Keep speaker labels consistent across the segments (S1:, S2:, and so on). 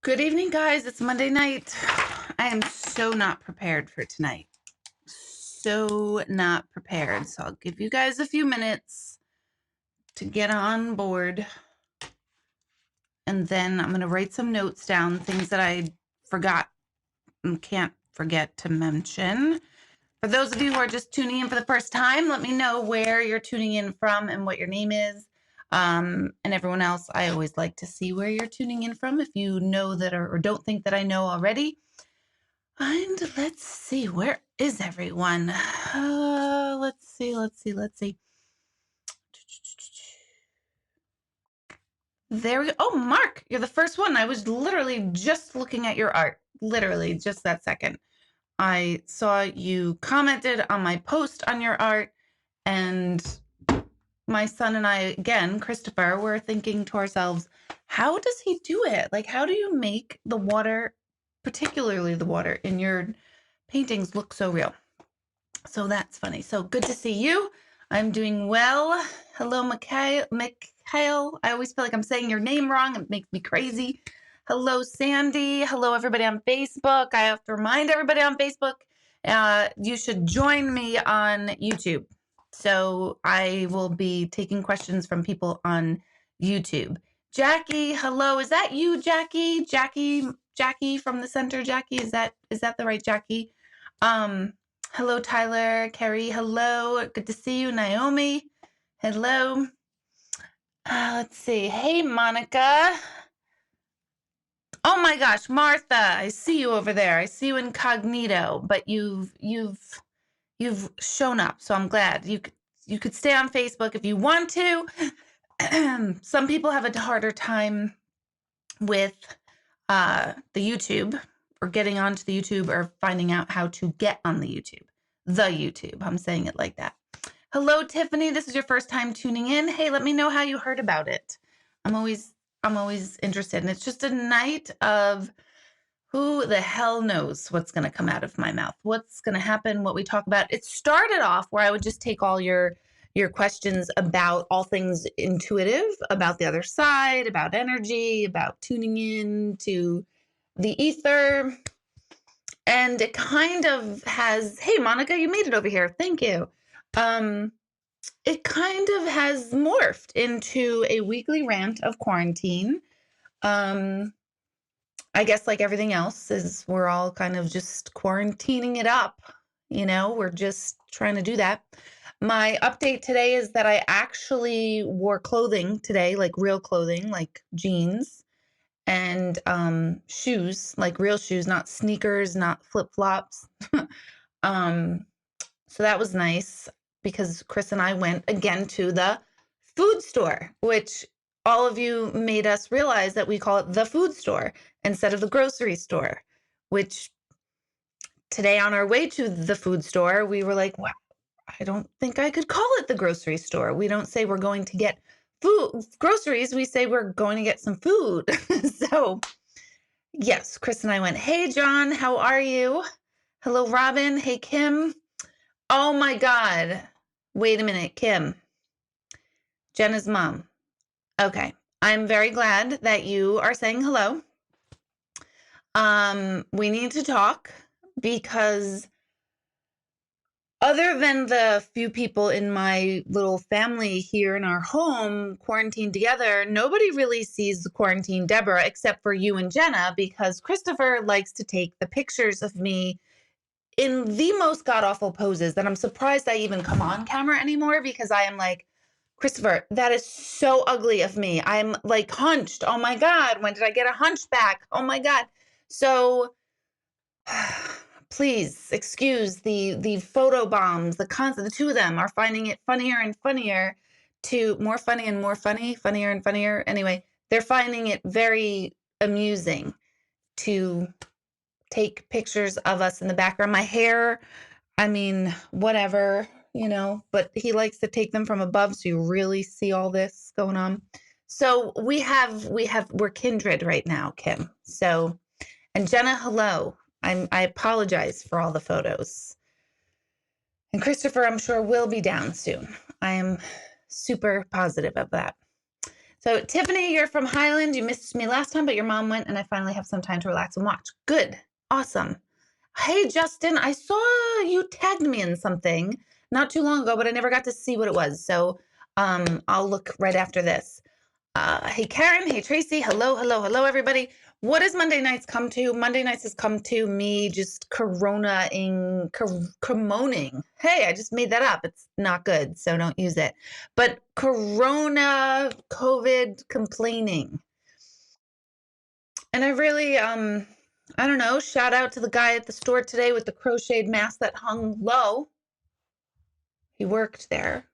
S1: Good evening, guys. It's Monday night. I am so not prepared for tonight. So not prepared. So I'll give you guys a few minutes to get on board. And then I'm going to write some notes down, things that I forgot and can't forget to mention. For those of you who are just tuning in for the first time, let me know where you're tuning in from and what your name is. And everyone else, I always like to see where you're tuning in from if you know that or don't think that I know already. And let's see, where is everyone? Let's see. There we go. Oh, Mark, you're the first one. I was literally just looking at your art. Literally, just that second. I saw you commented on my post on your art, and my son and I, again, Christopher, were thinking to ourselves, how does he do it? Like, how do you make the water, particularly the water in your paintings, look so real? So that's funny. So good to see you. I'm doing well. Hello, Mikhail. I always feel like I'm saying your name wrong. It makes me crazy. Hello, Sandy. Hello, everybody on Facebook. I have to remind everybody on Facebook, you should join me on YouTube. So I will be taking questions from people on YouTube. Jackie, hello. Is that you, Jackie? Jackie from the center. Jackie, is that the right Jackie? Hello, Tyler. Carrie, hello. Good to see you. Naomi, hello. Let's see. Hey, Monica. Oh my gosh, Martha, I see you over there. I see you incognito, but you've shown up, so I'm glad. You could stay on Facebook if you want to. Some people have a harder time with the YouTube or getting onto the YouTube or finding out how to get on the YouTube. The YouTube. I'm saying it like that. Hello, Tiffany. This is your first time tuning in. Hey, let me know how you heard about it. I'm always interested. And it's just a night of who the hell knows what's going to come out of my mouth, what's going to happen, what we talk about. It started off where I would just take all your questions about all things intuitive, about the other side, about energy, about tuning in to the ether. And it kind of has, hey, Monica, you made it over here. Thank you. It kind of has morphed into a weekly rant of quarantine. I guess like everything else is we're all kind of just quarantining it up. We're just trying to do that. My update today is that I actually wore clothing today, like real clothing, like jeans and shoes, like real shoes, not sneakers, not flip-flops. So that was nice because Chris and I went again to the food store, which all of you made us realize that we call it the food store instead of the grocery store, which today on our way to the food store, we were like, wow, I don't think I could call it the grocery store. We don't say we're going to get groceries. We say we're going to get some food. So yes, Chris and I went, hey, John, how are you? Hello, Robin. Hey, Kim. Oh my God. Wait a minute, Kim. Jenna's mom. Okay. I'm very glad that you are saying hello. We need to talk because other than the few people in my little family here in our home quarantined together, nobody really sees the quarantine Deborah except for you and Jenna, because Christopher likes to take the pictures of me in the most god-awful poses that I'm surprised I even come on camera anymore, because I am like, Christopher, that is so ugly of me. I'm like hunched. Oh my God, when did I get a hunchback? Oh my God. So please excuse the photo bombs. The two of them are finding it funnier and funnier to more funny and more funny, funnier and funnier. Anyway, they're finding it very amusing to take pictures of us in the background. My hair, I mean, whatever, but he likes to take them from above so you really see all this going on. So we're kindred right now, Kim. So, and Jenna, hello. I apologize for all the photos. And Christopher, I'm sure will be down soon. I am super positive of that. So Tiffany, you're from Highland. You missed me last time, but your mom went, and I finally have some time to relax and watch. Good. Awesome. Hey, Justin, I saw you tagged me in something not too long ago, but I never got to see what it was. So I'll look right after this. Hey, Karen. Hey, Tracy. Hello, hello, hello, everybody. What does Monday nights come to? Monday nights has come to me just coronaing. Hey, I just made that up. It's not good, so don't use it. But corona, COVID complaining. And I really, I don't know, shout out to the guy at the store today with the crocheted mask that hung low. He worked there.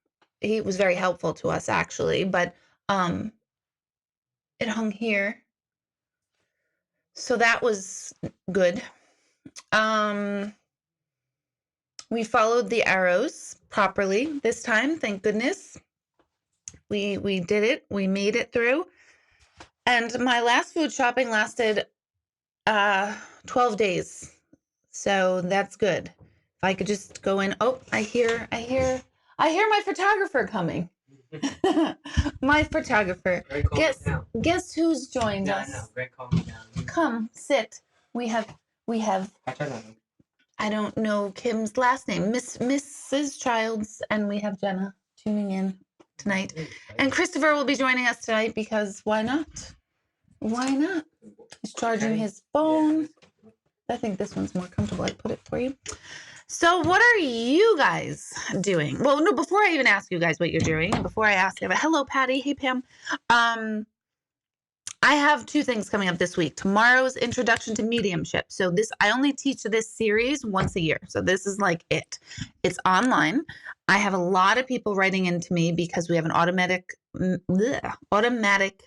S1: He was very helpful to us, actually, but it hung here. So that was good. We followed the arrows properly this time, thank goodness. We did it. We made it through. And my last food shopping lasted 12 days. So that's good. If I could just go in. Oh, I hear my photographer coming. My photographer. Guess who's joined us? I know. Greg called me down. Come, sit. We have I don't know Kim's last name. Mrs. Childs, and we have Jenna tuning in tonight. And Christopher will be joining us tonight because why not? Why not? He's charging his phone. I think this one's more comfortable. I put it for you. So what are you guys doing? Well, no, before I even ask you guys what you're doing, before I ask you, hello, Patty. Hey, Pam. I have two things coming up this week. Tomorrow's Introduction to Mediumship. So I only teach this series once a year. So this is like it. It's online. I have a lot of people writing into me because we have an automatic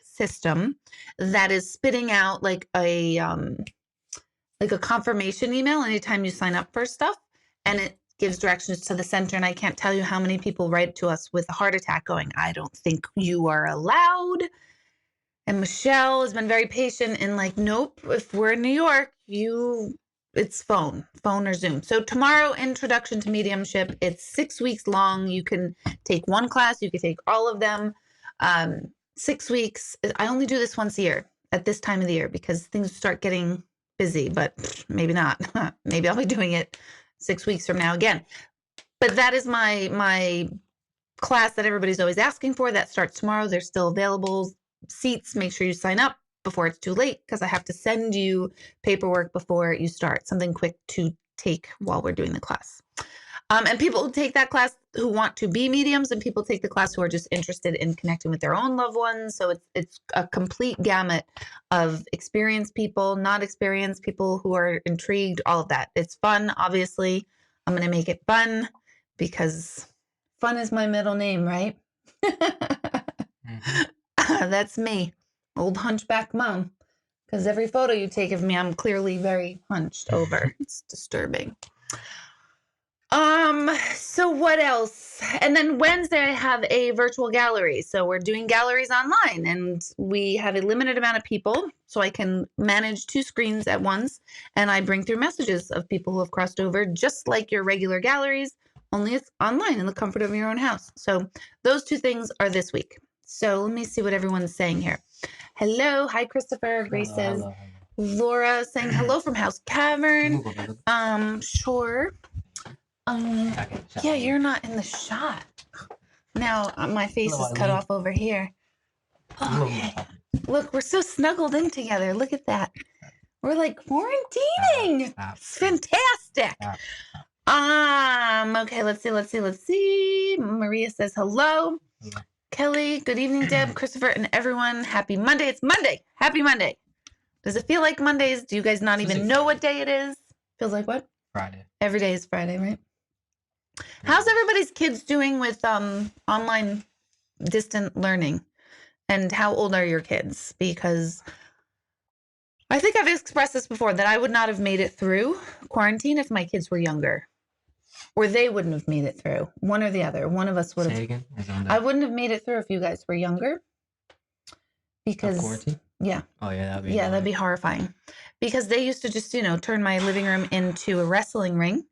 S1: system that is spitting out like a confirmation email anytime you sign up for stuff. And it gives directions to the center. And I can't tell you how many people write to us with a heart attack going, I don't think you are allowed. And Michelle has been very patient and like, nope, if we're in New York, it's phone or Zoom. So tomorrow, Introduction to Mediumship, it's 6 weeks long. You can take one class. You can take all of them. 6 weeks. I only do this once a year at this time of the year because things start getting busy, but maybe not. Maybe I'll be doing it 6 weeks from now again. But that is my class that everybody's always asking for. That starts tomorrow. They're still available. Seats, make sure you sign up before it's too late because I have to send you paperwork before you start. Something quick to take while we're doing the class. And people take that class who want to be mediums, and people take the class who are just interested in connecting with their own loved ones. So it's a complete gamut of experienced people, not experienced people who are intrigued, all of that. It's fun, obviously. I'm going to make it fun because fun is my middle name, right? Mm-hmm. That's me, old hunchback mom. Because every photo you take of me, I'm clearly very hunched over. It's disturbing. So what else? And then Wednesday I have a virtual gallery. So we're doing galleries online and we have a limited amount of people so I can manage 2 screens at once. And I bring through messages of people who have crossed over just like your regular galleries, only it's online in the comfort of your own house. So those 2 things are this week. So let me see what everyone's saying here. Hello. Hi, Christopher. Grace says, hello. Laura saying hello from House Cavern. Sure. Yeah, you're not in the shot. Now my face is cut off over here. Okay. Look, we're so snuggled in together. Look at that. We're like quarantining. It's fantastic. Okay, let's see. Maria says hello. Kelly, good evening, Deb, Christopher, and everyone. Happy Monday. It's Monday. Happy Monday. Does it feel like Mondays? Do you guys not even know what day it is? Feels like what? Friday. Every day is Friday, right? How's everybody's kids doing with online distant learning? And how old are your kids? Because I think I've expressed this before, that I would not have made it through quarantine if my kids were younger. Or they wouldn't have made it through. One or the other. One of us would have. Say again? I wouldn't have made it through if you guys were younger. Because quarantine? Yeah. Oh yeah, that'd be horrifying. Because they used to just, turn my living room into a wrestling ring.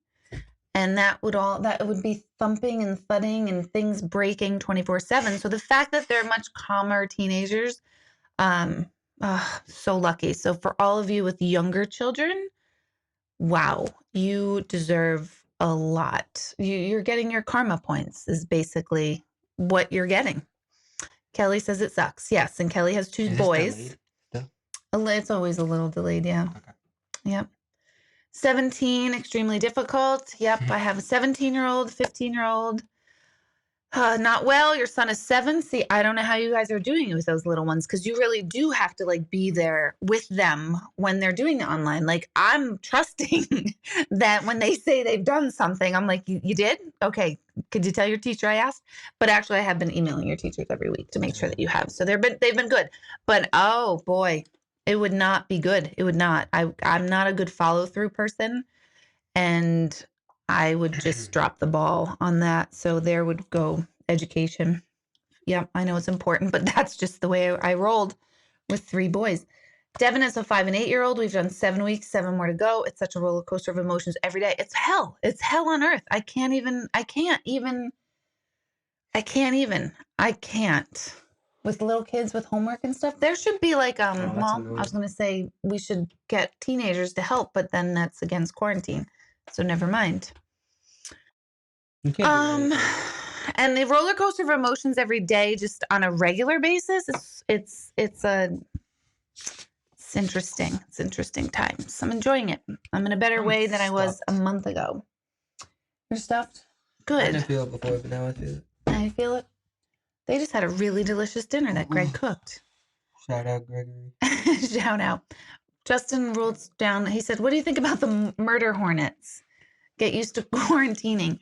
S1: And that would be thumping and thudding and things breaking 24/7. So the fact that they're much calmer teenagers, so lucky. So for all of you with younger children, wow, you deserve a lot. You're getting your karma points is basically what you're getting. Kelly says it sucks. Yes, and Kelly has 2 boys. It's always a little delayed, yeah.
S2: Okay.
S1: Yep. 17, extremely difficult. Yep, I have a 17-year-old, 15-year-old. Not well. Your son is 7. See, I don't know how you guys are doing with those little ones because you really do have to like be there with them when they're doing it online. Like I'm trusting that when they say they've done something, I'm like, you did? Okay. Could you tell your teacher I asked? But actually, I have been emailing your teachers every week to make sure that you have. So they've been good. But oh boy, it would not be good. It would not. I'm not a good follow through person, and I would just drop the ball on that. So there would go education. Yeah, I know it's important, but that's just the way I rolled with 3 boys. Devin is a 5 and 8-year-old. We've done 7 weeks, 7 more to go. It's such a roller coaster of emotions every day. It's hell. It's hell on earth. I can't. With little kids with homework and stuff. There should be like, Mom, I was going to say we should get teenagers to help, but then that's against quarantine. So never mind. And the roller coaster of emotions every day, just on a regular basis, it's interesting. It's interesting times. I'm enjoying it. I'm in a better way than I was a month ago. You're stuffed? Good.
S2: I didn't feel it before, but now I feel it.
S1: Now you feel it? They just had a really delicious dinner that Greg cooked.
S2: Shout out, Gregory.
S1: Shout out. Justin rolled down. He said, "What do you think about the murder hornets? Get used to quarantining."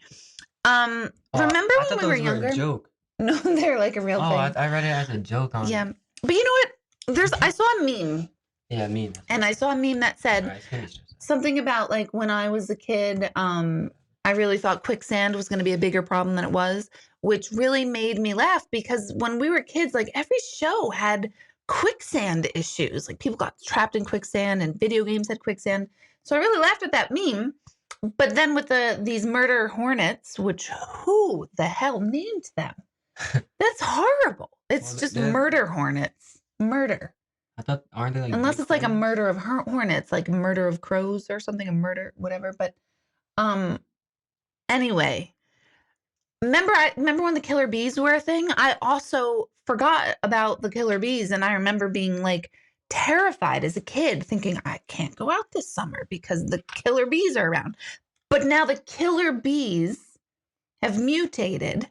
S1: Remember when we were younger?
S2: A joke.
S1: No, they're like a real thing.
S2: I read it as a joke on.
S1: Yeah, but you know what? I saw a meme.
S2: Yeah, meme.
S1: And I saw a meme that said something about like when I was a kid, I really thought quicksand was going to be a bigger problem than it was, which really made me laugh because when we were kids, like every show had quicksand issues. Like people got trapped in quicksand and video games had quicksand. So I really laughed at that meme. But then with these murder hornets, which who the hell named them? That's horrible. It's just murder hornets. Murder.
S2: I thought, aren't they like
S1: unless it's like a murder of hornets, like murder of crows or something, a murder, whatever. But anyway, remember when the killer bees were a thing? I also forgot about the killer bees, and I remember being like terrified as a kid, thinking I can't go out this summer because the killer bees are around. But now the killer bees have mutated,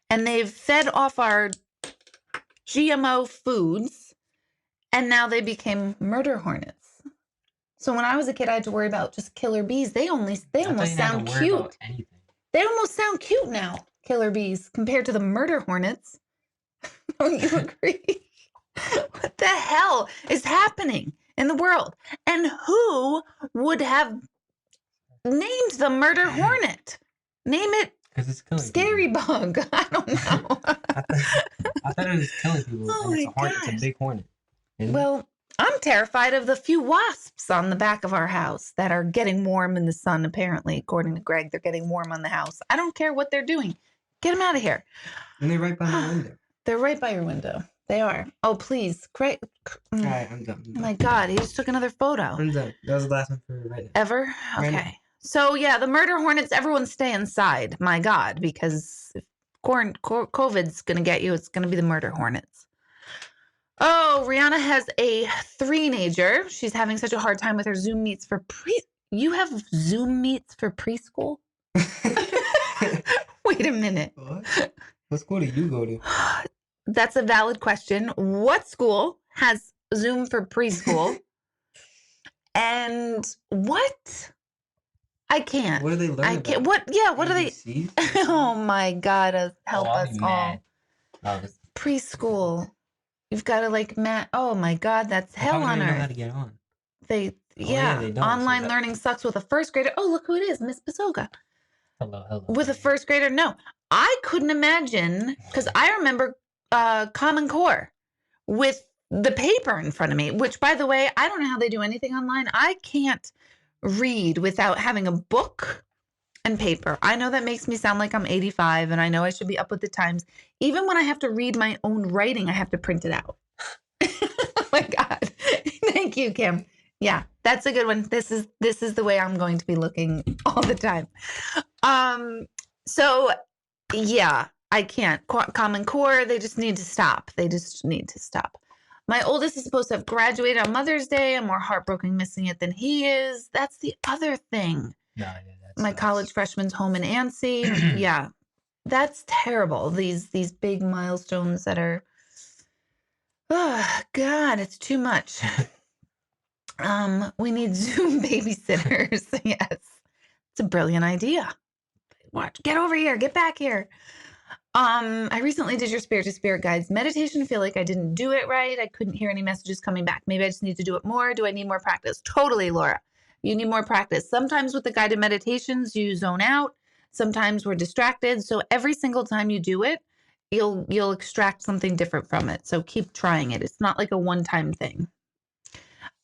S1: and they've fed off our GMO foods, and now they became murder hornets. So when I was a kid, I had to worry about just killer bees. They almost sound cute. They almost sound cute now, killer bees, compared to the murder hornets. Don't you agree? What the hell is happening in the world? And who would have named the murder hornet? Name it
S2: because it's killing
S1: Scary
S2: people.
S1: Bug. I don't know.
S2: I thought it was killing people.
S1: Oh
S2: and it's a big hornet.
S1: Well, I'm terrified of the few wasps on the back of our house that are getting warm in the sun, apparently. According to Greg, they're getting warm on the house. I don't care what they're doing. Get them out of here.
S2: And they're right by my window.
S1: They're right by your window. They are. Oh, please. Craig.
S2: All right, I'm done.
S1: Oh, my God. He just took another photo.
S2: I'm done. That was the last one for right now.
S1: Ever? Okay. So, yeah, the murder hornets, everyone stay inside. My God, because if COVID's going to get you, it's going to be the murder hornets. Oh, Rihanna has a 3-nager. She's having such a hard time with her Zoom meets for You have Zoom meets for preschool? Wait a minute.
S2: What school do you go to?
S1: That's a valid question. What school has Zoom for preschool? And what? I can't.
S2: What are they learning?
S1: I can't. What? Yeah. What
S2: ABC?
S1: are they? Oh my God! Help us all.
S2: Oh,
S1: Preschool. You've got to like Matt. Oh my God, that's hell on earth.
S2: Know how to get on.
S1: They don't. Online learning sucks with a first grader. Oh, look who it is, Miss Basoga.
S2: Hello.
S1: With a first grader, no. I couldn't imagine because I remember Common Core with the paper in front of me. Which, by the way, I don't know how they do anything online. I can't read without having a book and paper. I know that makes me sound like I'm 85 and I know I should be up with the times. Even when I have to read my own writing, I have to print it out. Oh my God. Thank you, Kim. Yeah, that's a good one. This is the way I'm going to be looking all the time. So yeah, I can't. Common Core, they just need to stop. They just need to stop. My oldest is supposed to have graduated on Mother's Day. I'm more heartbroken missing it than he is. That's the other thing.
S2: No, yeah, that
S1: My
S2: sucks.
S1: college freshman's home in Annecy. Yeah, that's terrible. These big milestones that are, oh God, it's too much. We need Zoom babysitters. Yes, it's a brilliant idea. Watch, get over here, get back here. I recently did your spirit to spirit guides meditation. Feel like I didn't do it right. I couldn't hear any messages coming back. Maybe I just need to do it more. Do I need more practice? Totally, Laura. You need more practice. Sometimes with the guided meditations, you zone out. Sometimes we're distracted. So every single time you do it, you'll extract something different from it. So keep trying it. It's not like a one-time thing.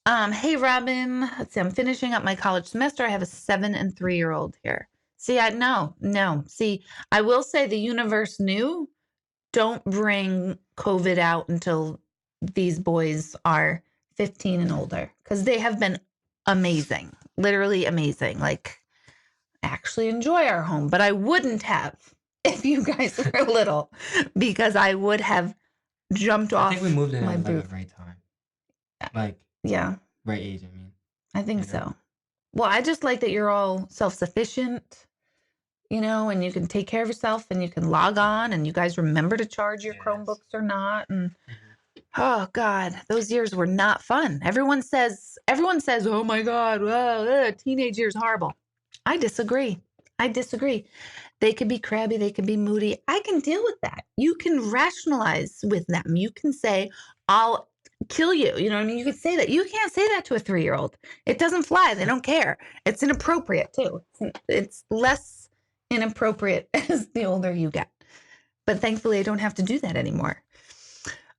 S1: Hey Robin. Let's see. I'm finishing up my college semester. I have a 7 and 3-year-old here. See, no. See, I will say the universe knew, don't bring COVID out until these boys are 15 and older, because they have been amazing, literally amazing. Like, I actually enjoy our home, but I wouldn't have if you guys were little, because I would have jumped off.
S2: I think we moved in
S1: my
S2: at like
S1: booth.
S2: the right time. Like,
S1: Yeah,
S2: right age, I mean.
S1: I think
S2: You know?
S1: so. Well, I just like that you're all self-sufficient, and you can take care of yourself and you can log on and you guys remember to charge your
S2: Yes.
S1: Chromebooks or not. And
S2: Mhm.
S1: oh God, those years were not fun. Everyone says, oh my God, whoa, teenage years horrible. I disagree. They could be crabby, they can be moody. I can deal with that. You can rationalize with them. You can say, I'll kill you. You know what I mean? You could say that. You can't say that to a 3-year-old. It doesn't fly. They don't care. It's inappropriate too. It's less inappropriate as the older you get. But thankfully I don't have to do that anymore.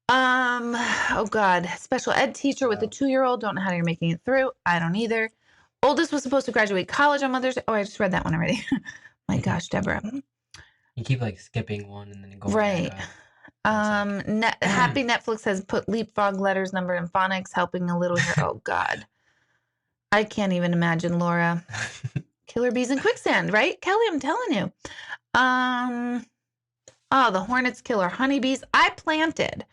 S1: Oh God, special ed teacher with a 2-year-old. Don't know how you're making it through. I don't either. Oldest was supposed to graduate college on Mother's Day. Oh, I just read that one already. My gosh, Deborah.
S2: You keep like skipping one and then going
S1: Right.
S2: back up.
S1: Happy Netflix has put leapfrog letters numbered in phonics, helping a little here. Oh God. I can't even imagine, Laura. Killer bees in quicksand, right? Kelly, I'm telling you. Oh, the hornets killer honeybees. I planted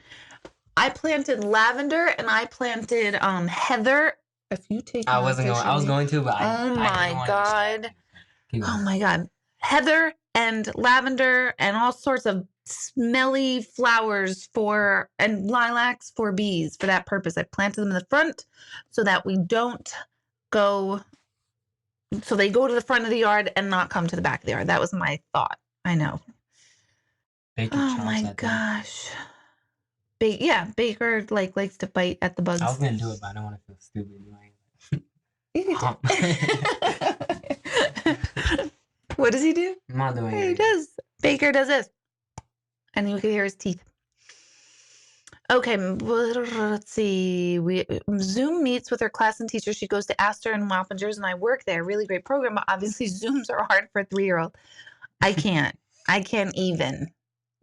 S1: lavender and I planted heather. If you take
S2: I was going to, but I
S1: oh
S2: didn't
S1: my
S2: want to
S1: God.
S2: distract you.
S1: Oh my God. Heather and lavender and all sorts of smelly flowers and lilacs for bees for that purpose. I planted them in the front so that we don't go, so they go to the front of the yard and not come to the back of the yard. That was my thought. I know. Oh my gosh. Baker likes to bite at the bugs.
S2: I was gonna do it, but I don't want to feel stupid.
S1: You can do. What does he do?
S2: I'm not doing it.
S1: He does. Baker does this. And you can hear his teeth. Okay, let's see. Zoom meets with her class and teacher. She goes to Astor and Wappingers, and I work there. Really great program, but obviously Zooms are hard for a 3-year-old. I can't even.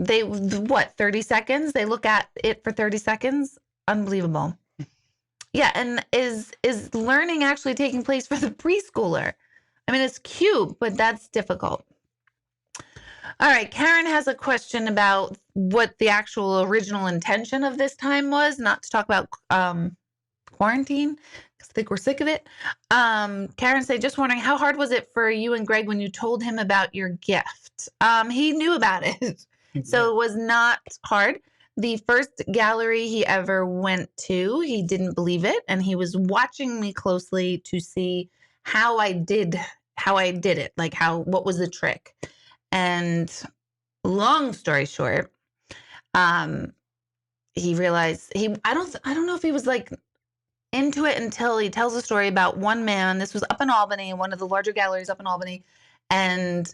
S1: 30 seconds? They look at it for 30 seconds? Unbelievable. Yeah, and is learning actually taking place for the preschooler? I mean, it's cute, but that's difficult. All right, Karen has a question about what the actual original intention of this time was, not to talk about quarantine, because I think we're sick of it. Karen said, just wondering, how hard was it for you and Greg when you told him about your gift? He knew about it, so it was not hard. The first gallery he ever went to, he didn't believe it, and he was watching me closely to see how I did it, like what was the trick. And long story short, he realized I don't know if he was like into it until he tells a story about one man. This was up in Albany, one of the larger galleries up in Albany, and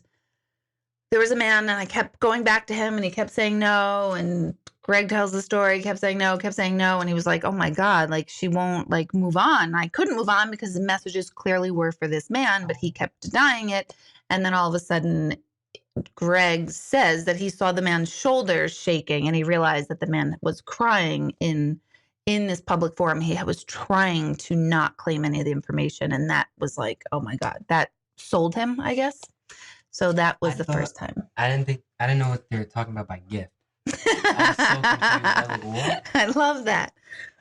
S1: there was a man, and I kept going back to him, and he kept saying no. And Greg tells the story, kept saying no, and he was like, "Oh my God, like she won't move on." I couldn't move on because the messages clearly were for this man, but he kept denying it. And then all of a sudden, Greg says that he saw the man's shoulders shaking, and he realized that the man was crying in this public forum. He was trying to not claim any of the information, and that was like, oh my God, that sold him, I guess. So that was the first time.
S2: I didn't know what they were talking about by gift. I was so confused. I was like, what?
S1: I love that.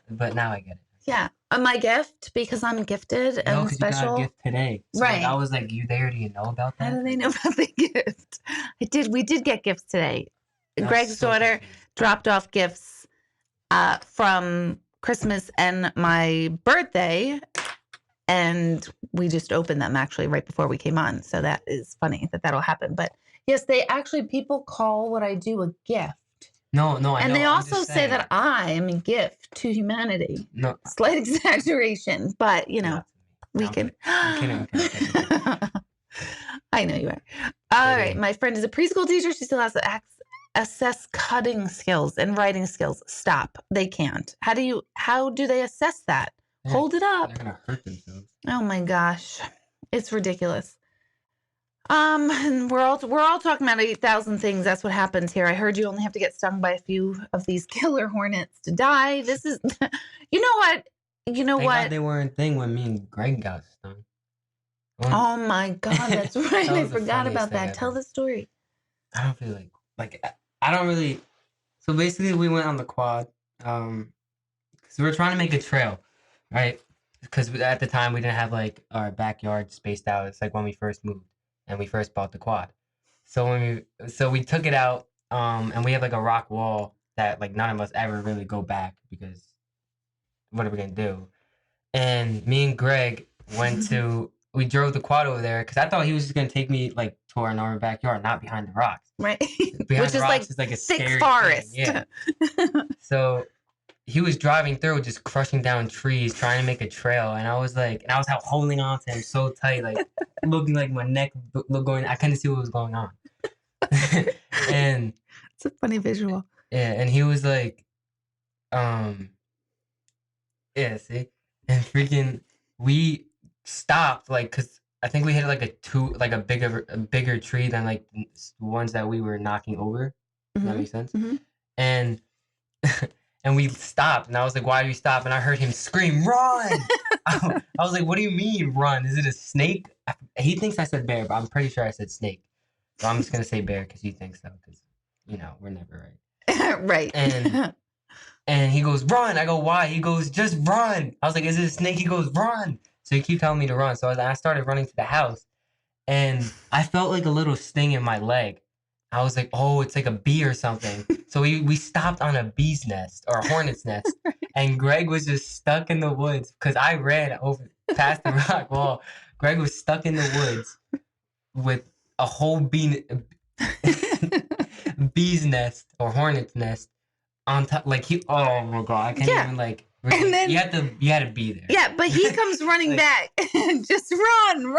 S2: But now I get it.
S1: Yeah. My gift, because I'm gifted and special.
S2: You got a gift today. So
S1: right.
S2: I was like, you there? Do you know about that?
S1: How do they know about the gift? We did get gifts today. Greg's daughter dropped off gifts from Christmas and my birthday, and we just opened them actually right before we came on. So that is funny that'll happen. But yes, people call what I do a gift.
S2: No,
S1: and they also say that I am a gift to humanity.
S2: No,
S1: slight exaggeration, but we can.
S2: I'm kidding.
S1: I know you are. All right, my friend is a preschool teacher. She still has to assess cutting skills and writing skills. Stop. They can't. How do they assess that? Hold it up.
S2: They're gonna hurt themselves.
S1: Oh my gosh, it's ridiculous. And we're all talking about 8,000 things. That's what happens here. I heard you only have to get stung by a few of these killer hornets to die. This is, you know what? Thank God
S2: they weren't a thing when me and Greg got stung.
S1: Oh my God, that's right. I forgot about that. Tell the story.
S2: I don't feel like I don't really. So basically, we went on the quad, because we were trying to make a trail, right? Because at the time we didn't have like our backyard spaced out. It's like when we first moved. And we first bought the quad. So we took it out, and we have like a rock wall that like none of us ever really go back, because what are we gonna do? And me and Greg we drove the quad over there, because I thought he was just gonna take me like to our normal backyard, not behind the rocks.
S1: Right.
S2: Behind
S1: Which
S2: the
S1: is
S2: rocks is like a
S1: thick
S2: scary
S1: forest.
S2: thing. Yeah. So he was driving through, just crushing down trees, trying to make a trail, and I was holding on to him so tight, like looking like my neck going. I couldn't see what was going on. And
S1: it's a funny visual.
S2: Yeah, and he was like, yeah, see, and freaking, we stopped, like, cause I think we hit like a bigger tree than like the ones that we were knocking over. Does that make sense?
S1: Mm-hmm.
S2: And and we stopped, and I was like, why do we stop? And I heard him scream, run! I was like, what do you mean, run? Is it a snake? He thinks I said bear, but I'm pretty sure I said snake. So I'm just going to say bear because you think so, because, we're never right.
S1: Right.
S2: And he goes, run! I go, why? He goes, just run! I was like, is it a snake? He goes, run! So he keep telling me to run. So I started running to the house, and I felt like a little sting in my leg. I was like, oh, it's like a bee or something. So we stopped on a bee's nest or a hornet's nest. And Greg was just stuck in the woods because I ran over past the rock wall. Greg was stuck in the woods with a whole bee's nest or hornet's nest on top. Like oh my God, I can't even like. Really, and then, you had to be there.
S1: Yeah, but he comes running back. Just run.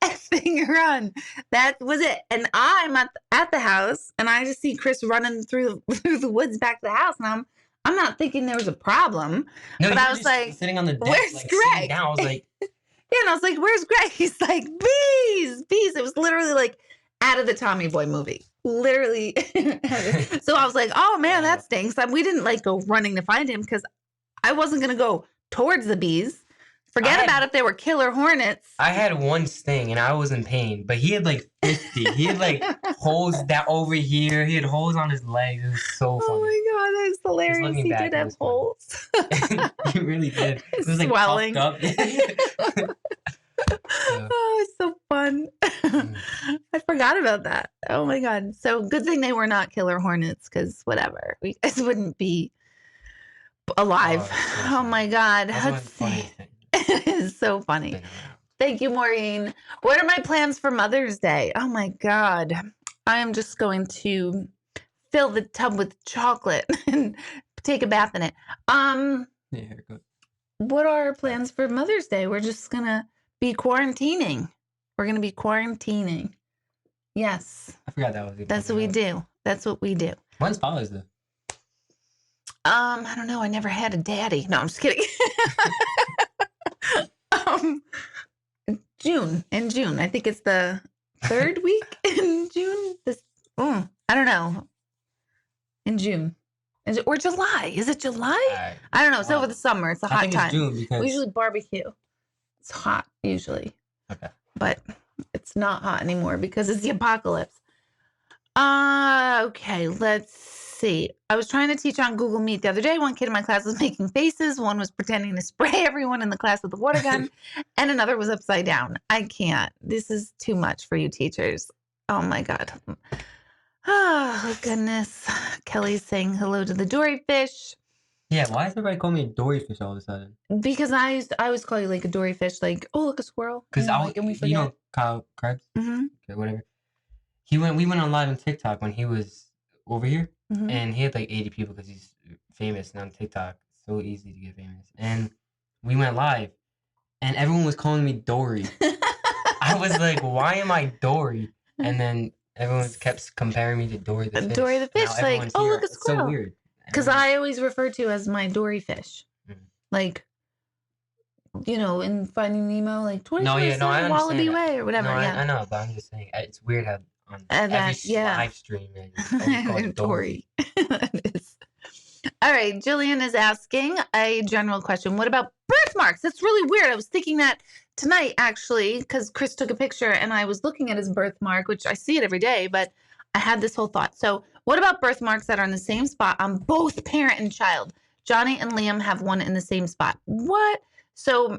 S1: Effing run. That was it. And I'm at the house, and I just see Chris running through the woods back to the house, and I'm not thinking there was a problem.
S2: No,
S1: but I was like,
S2: sitting on the deck,
S1: where's
S2: like,
S1: Greg?
S2: Down. I was like,
S1: yeah, and I was like, where's Greg? He's like, bees. It was literally like out of the Tommy Boy movie. Literally. So I was like, oh man, that stinks. We didn't like go running to find him because I wasn't gonna go towards the bees. Forget about if they were killer hornets.
S2: I had one sting and I was in pain, but he had like 50. He had like holes that over here. He had holes on his legs. It was so funny.
S1: Oh my God, that's hilarious. He did have holes.
S2: He really did. It was like
S1: swelling.
S2: Up.
S1: Oh, it's so fun. I forgot about that. Oh my God. So good thing they were not killer hornets, because whatever. We guys wouldn't be alive. Oh my God. Let's see. It is so funny. Thank you, Maureen. What are my plans for Mother's Day? Oh my God. I am just going to fill the tub with chocolate and take a bath in it. What are our plans for Mother's Day? We're just gonna be quarantining. Yes.
S2: I forgot that was.
S1: That's what we do. That's what we do.
S2: When's Father's Day?
S1: I don't know. I never had a daddy. No, I'm just kidding. In June. I think it's the third week in June. I don't know. In June. Is it, or July? Is it July? I don't know. It's over the summer. It's a hot time.
S2: I think it's June because
S1: we usually barbecue. It's hot usually.
S2: Okay.
S1: But it's not hot anymore because it's the apocalypse. Okay, let's see. I was trying to teach on Google Meet the other day. One kid in my class was making faces. One was pretending to spray everyone in the class with a water gun. And another was upside down. I can't. This is too much for you teachers. Oh, my God. Oh, goodness. Kelly's saying hello to the Dory fish.
S2: Yeah, why does everybody call me a Dory fish all of a sudden?
S1: Because I always call you like a Dory fish, like, oh, look, a squirrel.
S2: Because you know Kyle Krebs?
S1: Mm-hmm.
S2: Okay, whatever. We went on live on TikTok when he was over here, and he had like 80 people because he's famous and on TikTok. So easy to get famous. And we went live, and everyone was calling me Dory. I was like, why am I Dory? And then everyone kept comparing me to Dory the fish.
S1: Dory the fish, like, oh, look, a squirrel.
S2: It's so weird.
S1: Because I always refer to as my Dory fish. Like, you know, in Finding Nemo, like 24/7 Wallaby Way or whatever.
S2: I know, but I'm just saying, it's weird how on every live stream, Dory.
S1: All right, Jillian is asking a general question. What about birthmarks? That's really weird. I was thinking that tonight, actually, because Chris took a picture and I was looking at his birthmark, which I see it every day, but I had this whole thought. So what about birthmarks that are in the same spot on both parent and child? Johnny and Liam have one in the same spot. What? So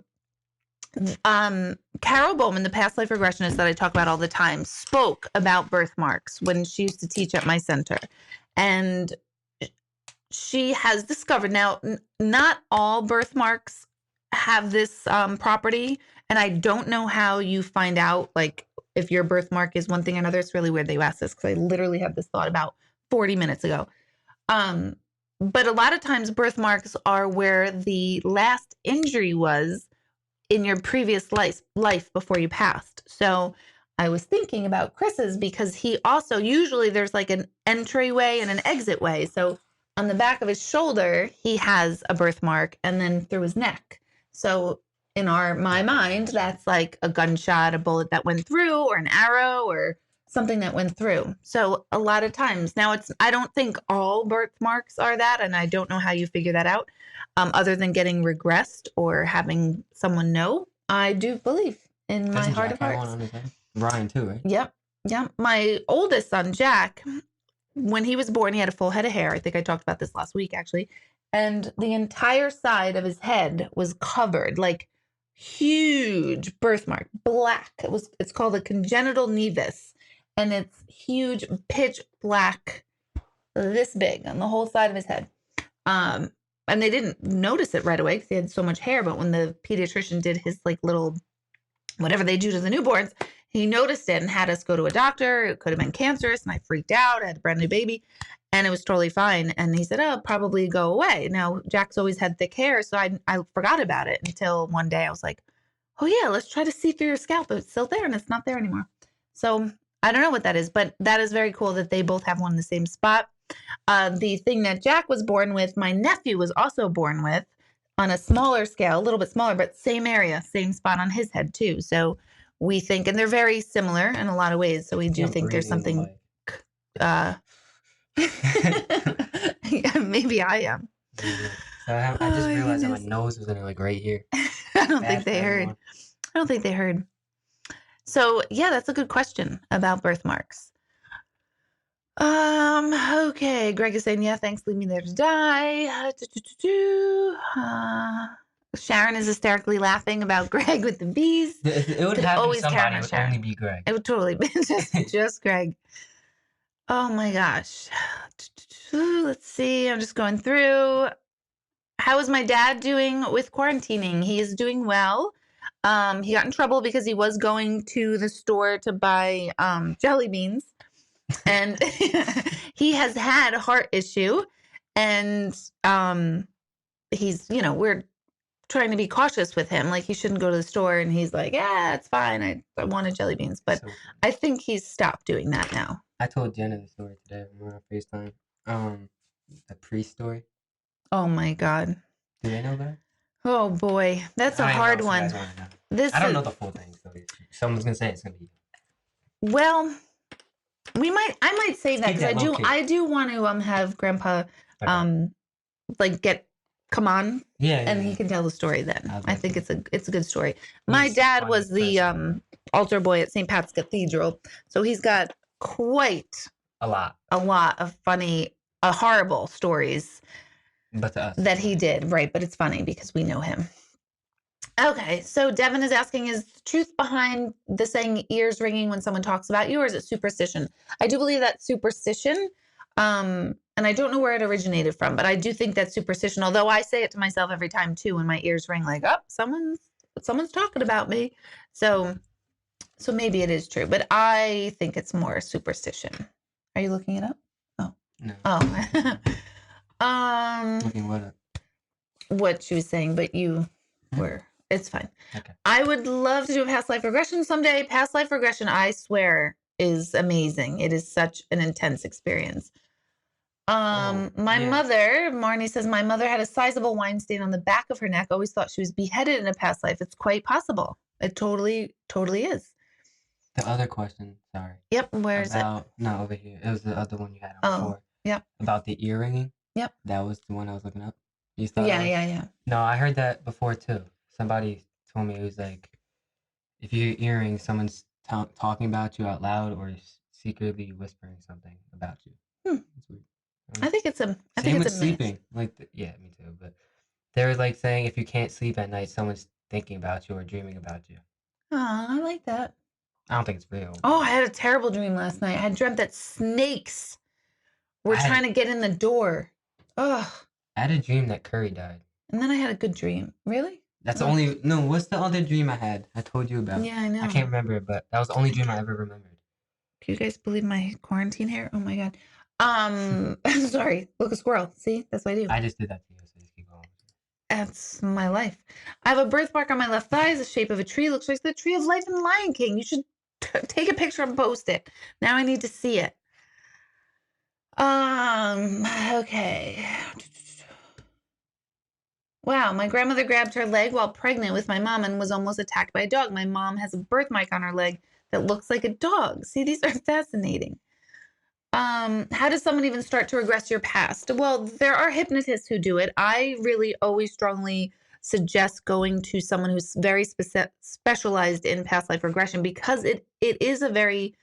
S1: Carol Bowman, the past life regressionist that I talk about all the time, spoke about birthmarks when she used to teach at my center. And she has discovered, now, not all birthmarks have this property. And I don't know how you find out, like, if your birthmark is one thing or another. It's really weird that you asked this because I literally had this thought about 40 minutes ago. But a lot of times birthmarks are where the last injury was in your previous life before you passed. So I was thinking about Chris's because he also, usually there's like an entryway and an exit way. So on the back of his shoulder, he has a birthmark, and then through his neck. So in my mind, that's like a gunshot, a bullet that went through, or an arrow, or something that went through. So a lot of times now, I don't think all birthmarks are that, and I don't know how you figure that out, other than getting regressed or having someone know. I do believe in my heart of hearts.
S2: Ryan too, right?
S1: Yep. My oldest son, Jack, when he was born, he had a full head of hair. I think I talked about this last week, actually. And the entire side of his head was covered, like huge birthmark, black. It's called a congenital nevus. And it's huge, pitch black, this big on the whole side of his head. And they didn't notice it right away because he had so much hair. But when the pediatrician did his like little, whatever they do to the newborns, he noticed it and had us go to a doctor. It could have been cancerous. And I freaked out. I had a brand new baby and it was totally fine. And he said, oh, probably go away. Now, Jack's always had thick hair. So I forgot about it until one day I was like, oh yeah, let's try to see through your scalp. It's still there and it's not there anymore. So I don't know what that is, but that is very cool that they both have one in the same spot. The thing that Jack was born with, my nephew was also born with on a smaller scale, a little bit smaller, but same area, same spot on his head too. So we think, and they're very similar in a lot of ways. So we do think there's something, yeah, maybe I am.
S2: So I just realized that my nose was in like right here.
S1: I don't think they heard. So yeah, that's a good question about birthmarks. Okay. Greg is saying, yeah, thanks. Leave me there to die. Sharon is hysterically laughing about Greg with the bees.
S2: It would have always somebody. It would only be Greg.
S1: It would totally be just Greg. Oh my gosh. Let's see. I'm just going through. How is my dad doing with quarantining? He is doing well. He got in trouble because he was going to the store to buy jelly beans. And he has had a heart issue, and he's, we're trying to be cautious with him. Like, he shouldn't go to the store, and he's like, yeah, it's fine. I wanted jelly beans, but so I think he's stopped doing that now.
S2: I told Jenna the story today when we were on FaceTime. The priest story.
S1: Oh my God.
S2: Do they know that?
S1: Oh boy, that's a hard one.
S2: I don't know the full thing, so someone's gonna say it's gonna be.
S1: Well, I might save that
S2: Keep
S1: because
S2: that low key.
S1: I do want to have Grandpa like come on and he can tell the story then. I think it's a good story. My dad was the altar boy at St. Pat's Cathedral, so he's got quite a lot of funny, horrible stories
S2: but to us,
S1: that he did, right? But it's funny because we know him. Okay, so Devin is asking, is the truth behind the saying ears ringing when someone talks about you, or is it superstition? I do believe that's superstition. And I don't know where it originated from, but I do think that's superstition. Although I say it to myself every time too, when my ears ring, like, oh, someone's talking about me. So maybe it is true, but I think it's more superstition. Are you looking it up? Oh,
S2: no.
S1: Oh,
S2: looking what up?
S1: What she was saying, but you were. It's fine.
S2: Okay.
S1: I would love to do a past life regression someday. Past life regression, I swear, is amazing. It is such an intense experience. My mother, Marnie says, my mother had a sizable wine stain on the back of her neck. Always thought she was beheaded in a past life. It's quite possible. It totally is.
S2: The other question, sorry.
S1: Yep, where is it?
S2: No, over here. It was the other one you had on before.
S1: Yep.
S2: About the ear ringing.
S1: Yep.
S2: That was the one I was looking up. You thought
S1: Yeah.
S2: No, I heard that before too. Somebody told me it was like, if you hear earrings, someone's talking about you out loud or secretly whispering something about you. It's weird.
S1: I think it's a. I
S2: Same
S1: think
S2: with
S1: it's a
S2: sleeping. Yeah, me too. But they were like saying if you can't sleep at night, someone's thinking about you or dreaming about you.
S1: Oh, I like that.
S2: I don't think it's real.
S1: Oh, I had a terrible dream last night. I had dreamt that snakes were trying to get in the door. Ugh.
S2: I had a dream that Curry died.
S1: And then I had a good dream. Really?
S2: That's what's the other dream I had? I told you about.
S1: Yeah, I know.
S2: I can't remember it, but that was the only dream I ever remembered.
S1: Do you guys believe my quarantine hair? Oh my God. I'm sorry. Look, a squirrel. See? That's what I do.
S2: I just did that to you, so just keep going.
S1: That's my life. I have a birthmark on my left thigh. It's the shape of a tree. Looks like the tree of life in Lion King. You should take a picture and post it. Now I need to see it. Okay. Wow, my grandmother grabbed her leg while pregnant with my mom and was almost attacked by a dog. My mom has a birthmark on her leg that looks like a dog. See, these are fascinating. How does someone even start to regress your past? Well, there are hypnotists who do it. I really always strongly suggest going to someone who's very specialized in past life regression because it is a very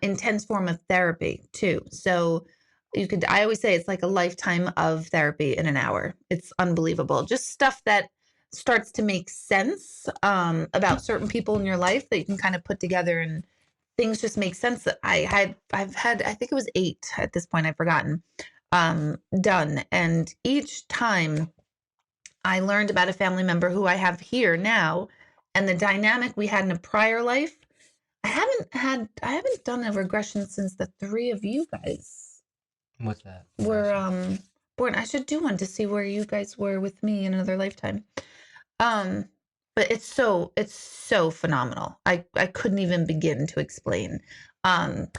S1: intense form of therapy too. So I always say it's like a lifetime of therapy in an hour. It's unbelievable. Just stuff that starts to make sense about certain people in your life that you can kind of put together and things just make sense. That I've had, I think it was 8 at this point, I've forgotten, done. And each time I learned about a family member who I have here now and the dynamic we had in a prior life. I haven't done a regression since the 3 of you guys.
S2: What's that?
S1: Were born. I should do one to see where you guys were with me in another lifetime. But it's so phenomenal. I couldn't even begin to explain. Okay,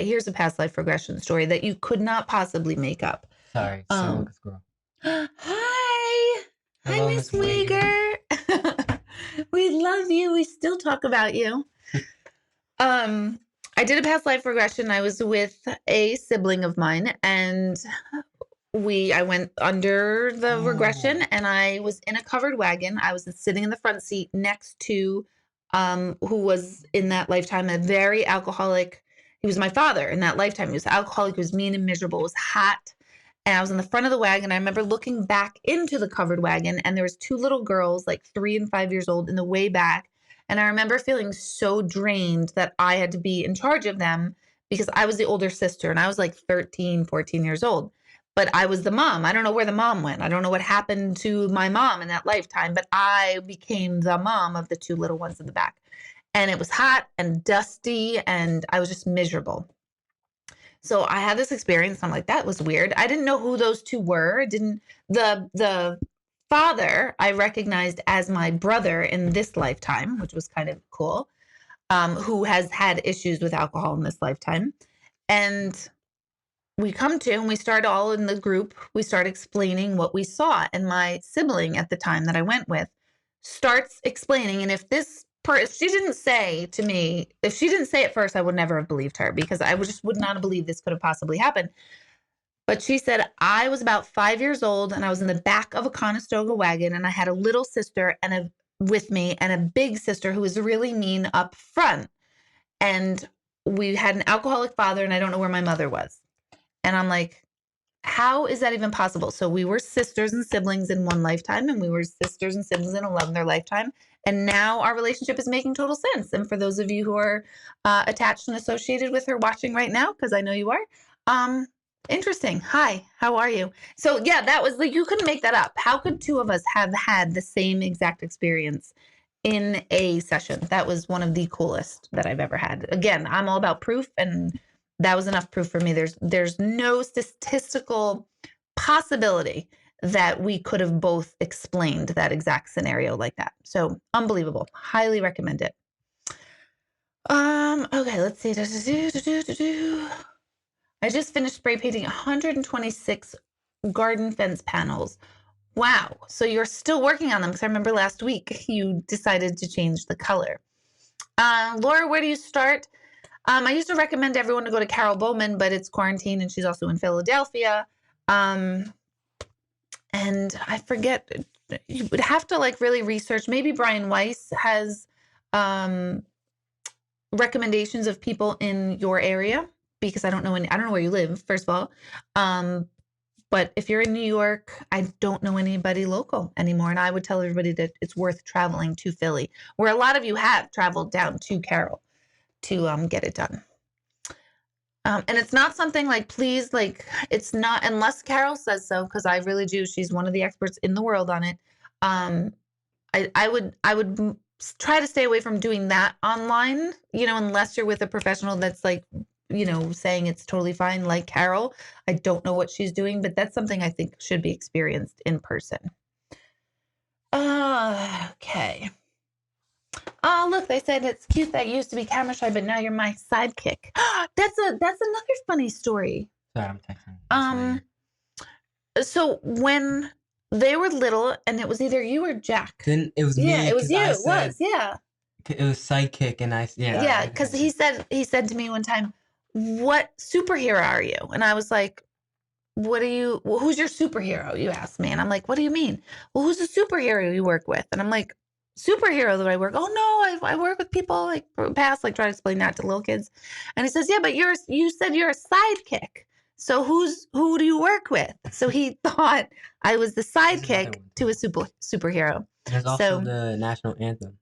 S1: here's a past life regression story that you could not possibly make up.
S2: Sorry, squirrel.
S1: Hi, Miss Weger. We love you. We still talk about you. I did a past life regression. I was with a sibling of mine, and I went under the regression, and I was in a covered wagon. I was sitting in the front seat next to who was in that lifetime a very alcoholic. He was my father in that lifetime. He was alcoholic. He was mean and miserable. It was hot. And I was in the front of the wagon. I remember looking back into the covered wagon, and there was 2 little girls, like 3 and 5 years old, in the way back. And I remember feeling so drained that I had to be in charge of them because I was the older sister and I was like 13, 14 years old. But I was the mom. I don't know where the mom went. I don't know what happened to my mom in that lifetime, but I became the mom of the 2 little ones in the back. And it was hot and dusty and I was just miserable. So I had this experience. I'm like, that was weird. I didn't know who those 2 were. The father I recognized as my brother in this lifetime, which was kind of cool, who has had issues with alcohol in this lifetime. And we start all in the group. We start explaining what we saw. And my sibling at the time that I went with starts explaining. And if this if she didn't say to me, if she didn't say it first, I would never have believed her because I would not have believed this could have possibly happened. But she said, I was about 5 years old and I was in the back of a Conestoga wagon and I had a little sister with me and a big sister who was really mean up front. And we had an alcoholic father and I don't know where my mother was. And I'm like, how is that even possible? So we were sisters and siblings in one lifetime and we were sisters and siblings in another lifetime. And now our relationship is making total sense. And for those of you who are attached and associated with her watching right now, because I know you are, interesting. Hi, how are you? So yeah, that was like, you couldn't make that up. How could two of us have had the same exact experience in a session? That was one of the coolest that I've ever had. Again, I'm all about proof, and that was enough proof for me. There's no statistical possibility that we could have both explained that exact scenario like that. So unbelievable. Highly recommend it. Okay, let's see. I just finished spray painting 126 garden fence panels. Wow. So you're still working on them, because I remember last week you decided to change the color. Laura, where do you start? I used to recommend everyone to go to Carol Bowman, but it's quarantine and she's also in Philadelphia. And I forget, you would have to like really research. Maybe Brian Weiss has recommendations of people in your area, because I don't know where you live, first of all. But if you're in New York, I don't know anybody local anymore. And I would tell everybody that it's worth traveling to Philly, where a lot of you have traveled down to Carol to get it done. And it's not something like, please, like, it's not, unless Carol says so, because I really do. She's one of the experts in the world on it. I would try to stay away from doing that online, unless you're with a professional that's like, saying it's totally fine, like Carol. I don't know what she's doing, but that's something I think should be experienced in person. Okay. Oh, look, they said it's cute that you used to be camera shy, but now you're my sidekick. That's another funny story.
S2: Sorry, I'm texting.
S1: So when they were little, and it was either you or Jack.
S2: Then it was me.
S1: Yeah, it was you.
S2: It was sidekick, and
S1: yeah, because he said to me one time, "What superhero are you?" And I was like, who's your superhero? You asked me. And I'm like, what do you mean? Well, who's the superhero you work with? And I'm like, superhero that I work. Oh no, I work with people like past, like try to explain that to little kids. And he says, yeah, but you said you're a sidekick. So who do you work with? So he thought I was the sidekick to a superhero.
S2: There's also the national anthem.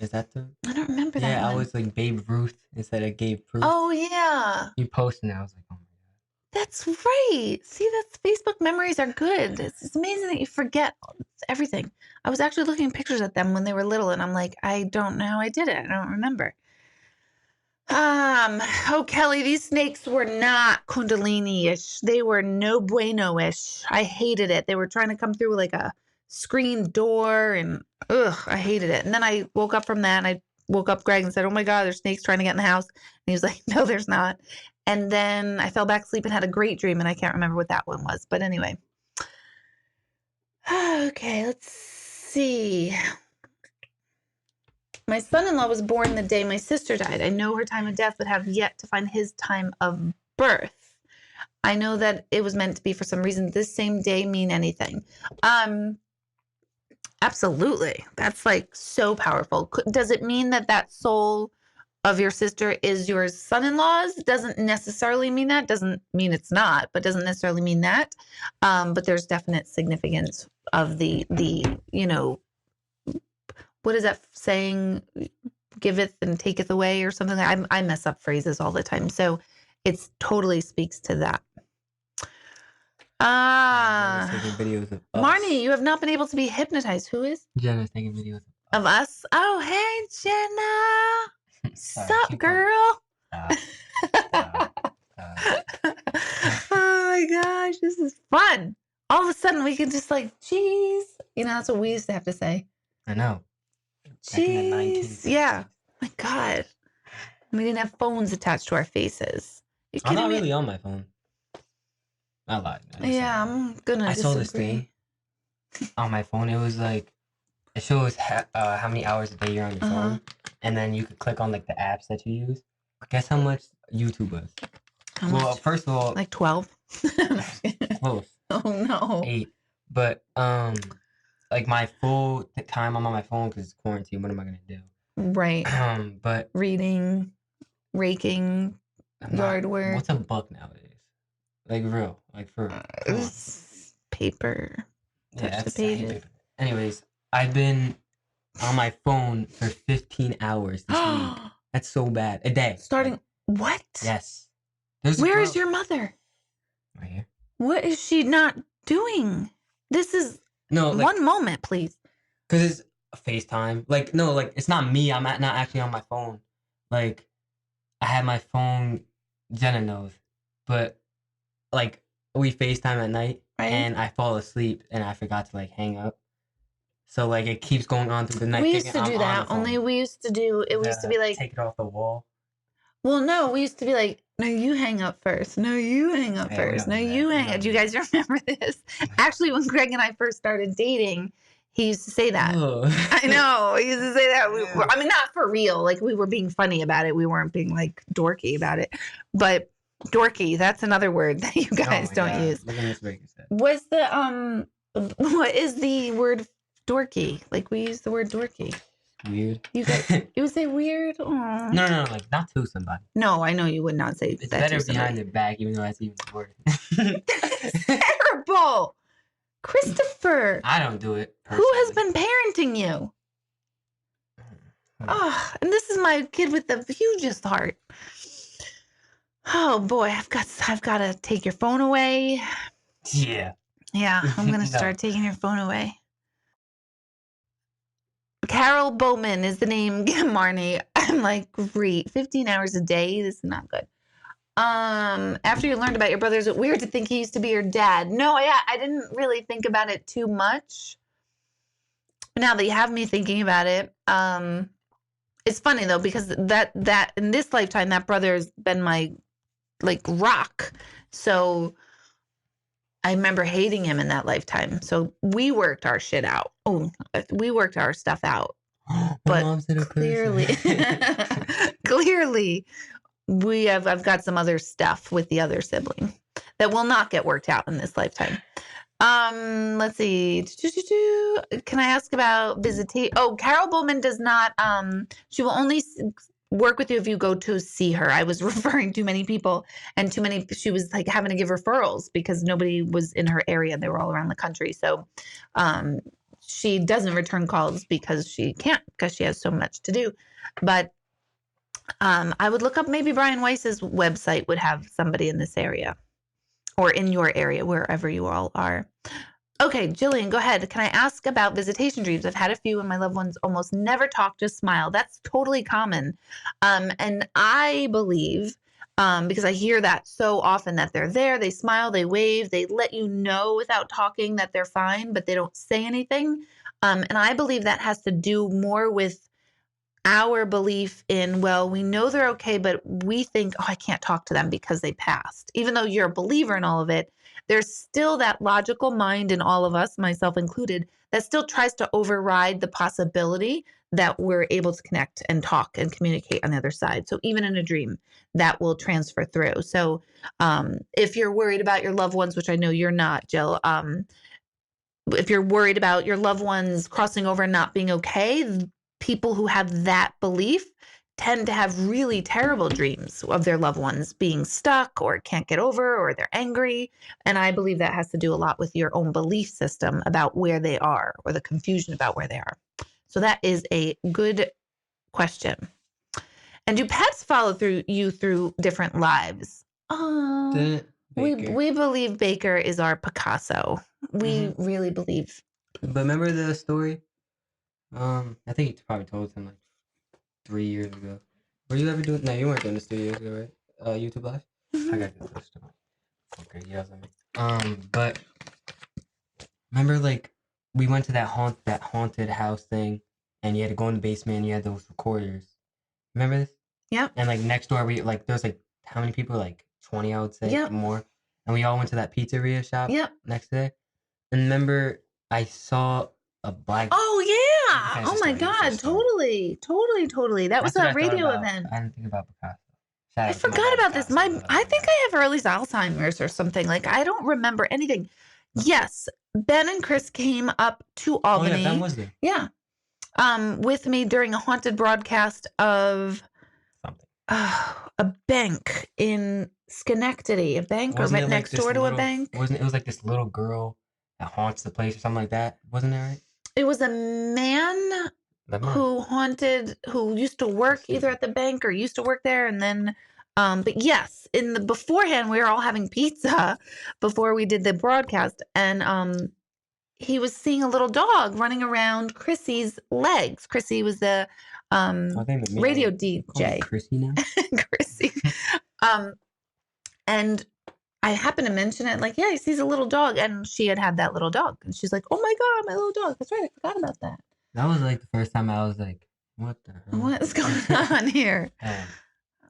S2: Is that the?
S1: I don't remember that.
S2: Yeah, I was like Babe Ruth instead of Gabe Ruth.
S1: Oh yeah.
S2: You posted it. I was like, oh my god.
S1: That's right. See, that's Facebook memories are good. It's amazing that you forget everything. I was actually looking at pictures at them when they were little, and I'm like, I don't know how I did it. I don't remember. Oh, Kelly, these snakes were not Kundalini-ish. They were no bueno-ish. I hated it. They were trying to come through like a screen door, and I hated it. And then I woke up from that, and I woke up Greg and said, oh my God, there's snakes trying to get in the house. And he was like, no, there's not. And then I fell back asleep and had a great dream, and I can't remember what that one was. But anyway. Okay, let's see. My son-in-law was born the day my sister died. I know her time of death, but have yet to find his time of birth. I know that it was meant to be for some reason. This same day mean anything? Absolutely. That's like so powerful. Does it mean that soul of your sister is your son-in-law's? Doesn't necessarily mean that. Doesn't mean it's not, but doesn't necessarily mean that. But there's definite significance of the what is that saying? Giveth and taketh away, or something. I mess up phrases all the time, so it totally speaks to that.
S2: Videos of us.
S1: Marnie, you have not been able to be hypnotized. Who is?
S2: Jenna's taking videos
S1: of us. Oh, hey, Jenna. Sup, girl? Oh my gosh, this is fun. All of a sudden, we can just like, geez. That's what we used to have to say.
S2: I know.
S1: Jeez. Yeah. My God. We didn't have phones attached to our faces.
S2: I'm not really on my phone. I lied.
S1: Yeah, I'm gonna
S2: I saw this thing on my phone. It was like it shows how many hours a day you're on your
S1: Uh-huh.
S2: phone, and then you could click on like the apps that you use. Guess how much YouTube was?
S1: How
S2: Well,
S1: much?
S2: first of all,
S1: Like 12?
S2: close.
S1: Oh no.
S2: 8. But like my full time I'm on my phone because it's quarantine. What am I gonna do?
S1: Right.
S2: But
S1: Reading, raking, yard work.
S2: What's a buck nowadays? Like real, like for real. Come on.
S1: Paper. Touch the
S2: I hate
S1: pages.
S2: paper. Anyways, I've been on my phone for 15 hours this week. That's so bad. A day.
S1: Starting what?
S2: Yes.
S1: Where is your mother?
S2: Right here.
S1: What is she not doing? This is one moment, please.
S2: Because it's a FaceTime. Like, no, like it's not me. I'm not actually on my phone. Like, I have my phone. Jenna knows, but like we FaceTime at night,
S1: right?
S2: And I fall asleep, and I forgot to like hang up. So like it keeps going on through the night.
S1: We used to do that. Only we used to do it. We used to be like
S2: take it off the wall.
S1: Well, no, we used to be like, no, you hang up first. No, you hang up first. No, you hang up. Do you guys remember this? Actually, when Greg and I first started dating, he used to say that. I know. He used to say that. I mean, not for real. Like, we were being funny about it. We weren't being, like, dorky about it. But dorky, that's another word that you guys don't use.
S2: Look at this.
S1: What's the, what is the word dorky? Like, we use the word dorky.
S2: Weird.
S1: You would say weird? Aww.
S2: No, like not to somebody.
S1: No, I know you would not say
S2: it's
S1: that
S2: better
S1: to
S2: behind their back, even though that's even worse.
S1: That's terrible. Christopher.
S2: I don't do it personally.
S1: Who has been parenting you? Oh, and this is my kid with the hugest heart. Oh boy, I've got to take your phone away.
S2: Yeah.
S1: Yeah, I'm gonna start taking your phone away. Carol Bowman is the name, Marnie. I'm like, great. 15 hours a day. This is not good. After you learned about your brother, is it weird to think he used to be your dad? No, I didn't really think about it too much. Now that you have me thinking about it, it's funny though, because that in this lifetime, that brother's been my like rock. So I remember hating him in that lifetime. So we worked our shit out. Oh, we worked our stuff out. But clearly, clearly, I've got some other stuff with the other sibling that will not get worked out in this lifetime. Let's see. Can I ask about visitation? Oh, Carol Bowman does not. She will only work with you if you go to see her. I was referring too many people and too many. She was like having to give referrals because nobody was in her area. They were all around the country. So, she doesn't return calls because she can't, because she has so much to do. But I would look up, maybe Brian Weiss's website would have somebody in this area or in your area, wherever you all are. Okay, Jillian, go ahead. Can I ask about visitation dreams? I've had a few and my loved ones almost never talk, just smile. That's totally common. And I believe, because I hear that so often, that they're there, they smile, they wave, they let you know without talking that they're fine, but they don't say anything. And I believe that has to do more with our belief in, well, we know they're okay, but we think, oh, I can't talk to them because they passed. Even though you're a believer in all of it, there's still that logical mind in all of us, myself included, that still tries to override the possibility that we're able to connect and talk and communicate on the other side. So even in a dream, that will transfer through. So if you're worried about your loved ones, which I know you're not, Jill, if you're worried about your loved ones crossing over and not being okay, people who have that belief tend to have really terrible dreams of their loved ones being stuck or can't get over, or they're angry. And I believe that has to do a lot with your own belief system about where they are, or the confusion about where they are. So that is a good question. And do pets follow you through different lives? We believe Baker is our Picasso. We really believe.
S2: But remember the story? I think you probably told him like 3 years ago. Were you ever doing? No, you weren't doing this 3 years ago, right? YouTube Live. I got this story. Okay, yells at me. But remember, like we went to that haunted house thing, and you had to go in the basement, and you had those recorders. Remember this?
S1: Yep.
S2: And like next door, we like there's like how many people? Like 20, I would say, more. And we all went to that pizzeria shop. Next day. And remember, I saw a black.
S1: Oh
S2: cancer
S1: Oh my
S2: story.
S1: God, totally. That was
S2: That's what
S1: a
S2: I thought
S1: radio
S2: about.
S1: event.
S2: I didn't think about Picasso. Shout
S1: I
S2: out to my
S1: forgot
S2: man
S1: about this.
S2: Picasso, but
S1: I think I have early Alzheimer's or something. Like, I don't remember anything. Yes, Ben and Chris came up to Albany.
S2: Oh yeah, Ben was there.
S1: Yeah. With me during a haunted broadcast of
S2: Something.
S1: A bank in Schenectady, a bank
S2: Wasn't
S1: or right
S2: it like
S1: next door to a bank.
S2: Wasn't it was like this little girl that haunts the place or something like that? Wasn't it right?
S1: It was a man who used to work either at the bank or used to work there, and then but yes, in the beforehand we were all having pizza before we did the broadcast, and he was seeing a little dog running around Chrissy's legs. Chrissy was the radio DJ.
S2: Chrissy now.
S1: Chrissy. And I happened to mention it, like, yeah, he sees a little dog, and she had that little dog, and she's like, oh my God, my little dog. That's right, I forgot about that.
S2: That was like the first time I was like, what the hell?
S1: What is going on here?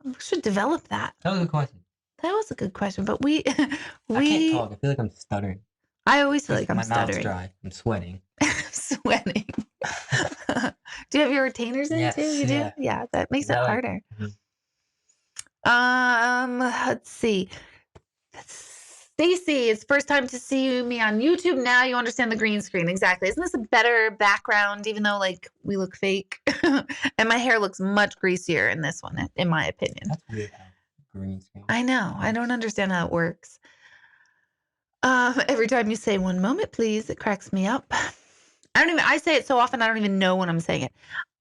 S1: We should develop that.
S2: That was a good question.
S1: That was a good question, but we
S2: I can't talk. I feel like I'm stuttering.
S1: I always feel like I'm stuttering.
S2: My mouth's dry. I'm sweating.
S1: Sweating. Do you have your retainers in too? You do? Yeah, that makes it harder. Let's see. Stacy, it's first time to see me on YouTube. Now you understand the green screen. Exactly. Isn't this a better background, even though like we look fake? And my hair looks much greasier in this one, in my opinion.
S2: That's weird. Green screen.
S1: I know. I don't understand how it works. Every time you say 1 moment, please, it cracks me up. I say it so often, I don't even know when I'm saying it.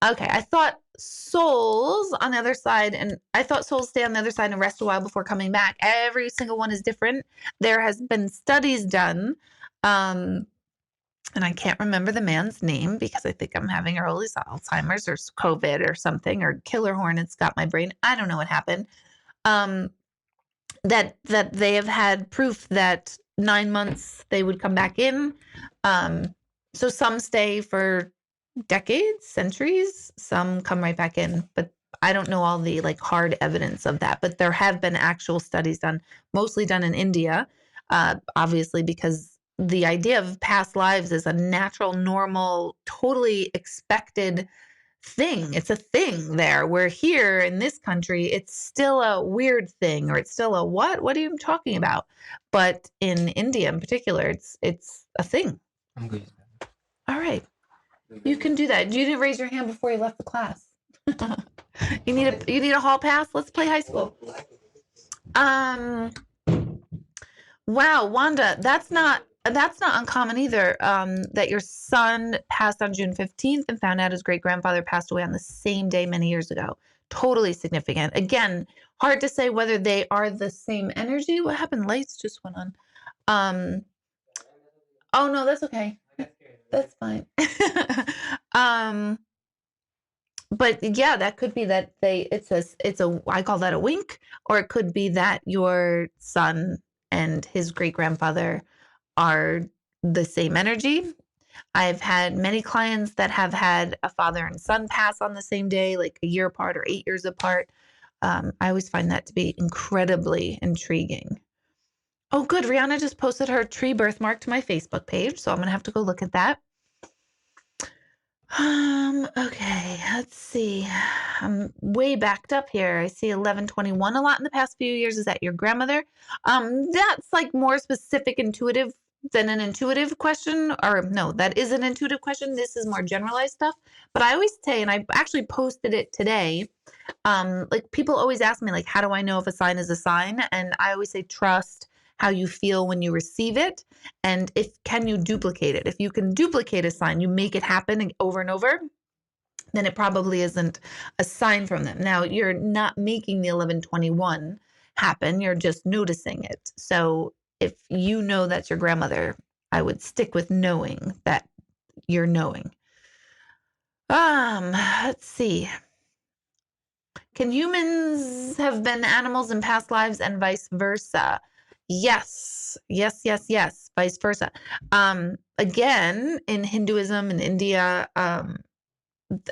S1: Okay. I thought souls on the other side, and I thought souls stay on the other side and rest a while before coming back. Every single one is different. There has been studies done, and I can't remember the man's name because I think I'm having early Alzheimer's or COVID or something, or killer hornets got my brain. I don't know what happened. That they have had proof that 9 months they would come back in. So some stay for decades, centuries, some come right back in, but I don't know all the like hard evidence of that, but there have been actual studies done, mostly done in India, obviously, because the idea of past lives is a natural, normal, totally expected thing. It's a thing there, where here in this country, it's still a weird thing, or it's still a what are you talking about? But in India in particular, it's a thing.
S2: I'm good.
S1: All right. You can do that. You didn't raise your hand before you left the class. You need a hall pass? Let's play high school. Wow, Wanda, that's not uncommon either. That your son passed on June 15th and found out his great-grandfather passed away on the same day many years ago. Totally significant. Again, hard to say whether they are the same energy. What happened? Lights just went on. Oh no, that's okay. That's fine. But yeah, that could be that I call that a wink, or it could be that your son and his great-grandfather are the same energy. I've had many clients that have had a father and son pass on the same day, like a year apart or 8 years apart. I always find that to be incredibly intriguing. Oh, good. Rihanna just posted her tree birthmark to my Facebook page, so I'm going to have to go look at that. Okay, let's see. I'm way backed up here. I see 1121 a lot in the past few years. Is that your grandmother? That's like more specific intuitive than an intuitive question, or no, that is an intuitive question. This is more generalized stuff. But I always say, and I actually posted it today, like people always ask me, like, how do I know if a sign is a sign? And I always say, trust how you feel when you receive it. And can you duplicate it? If you can duplicate a sign, you make it happen over and over, then it probably isn't a sign from them. Now, you're not making the 1121 happen. You're just noticing it. So if you know that's your grandmother, I would stick with knowing that you're knowing. Let's see. Can humans have been animals in past lives and vice versa? Yes. Vice versa. Again, in Hinduism and India,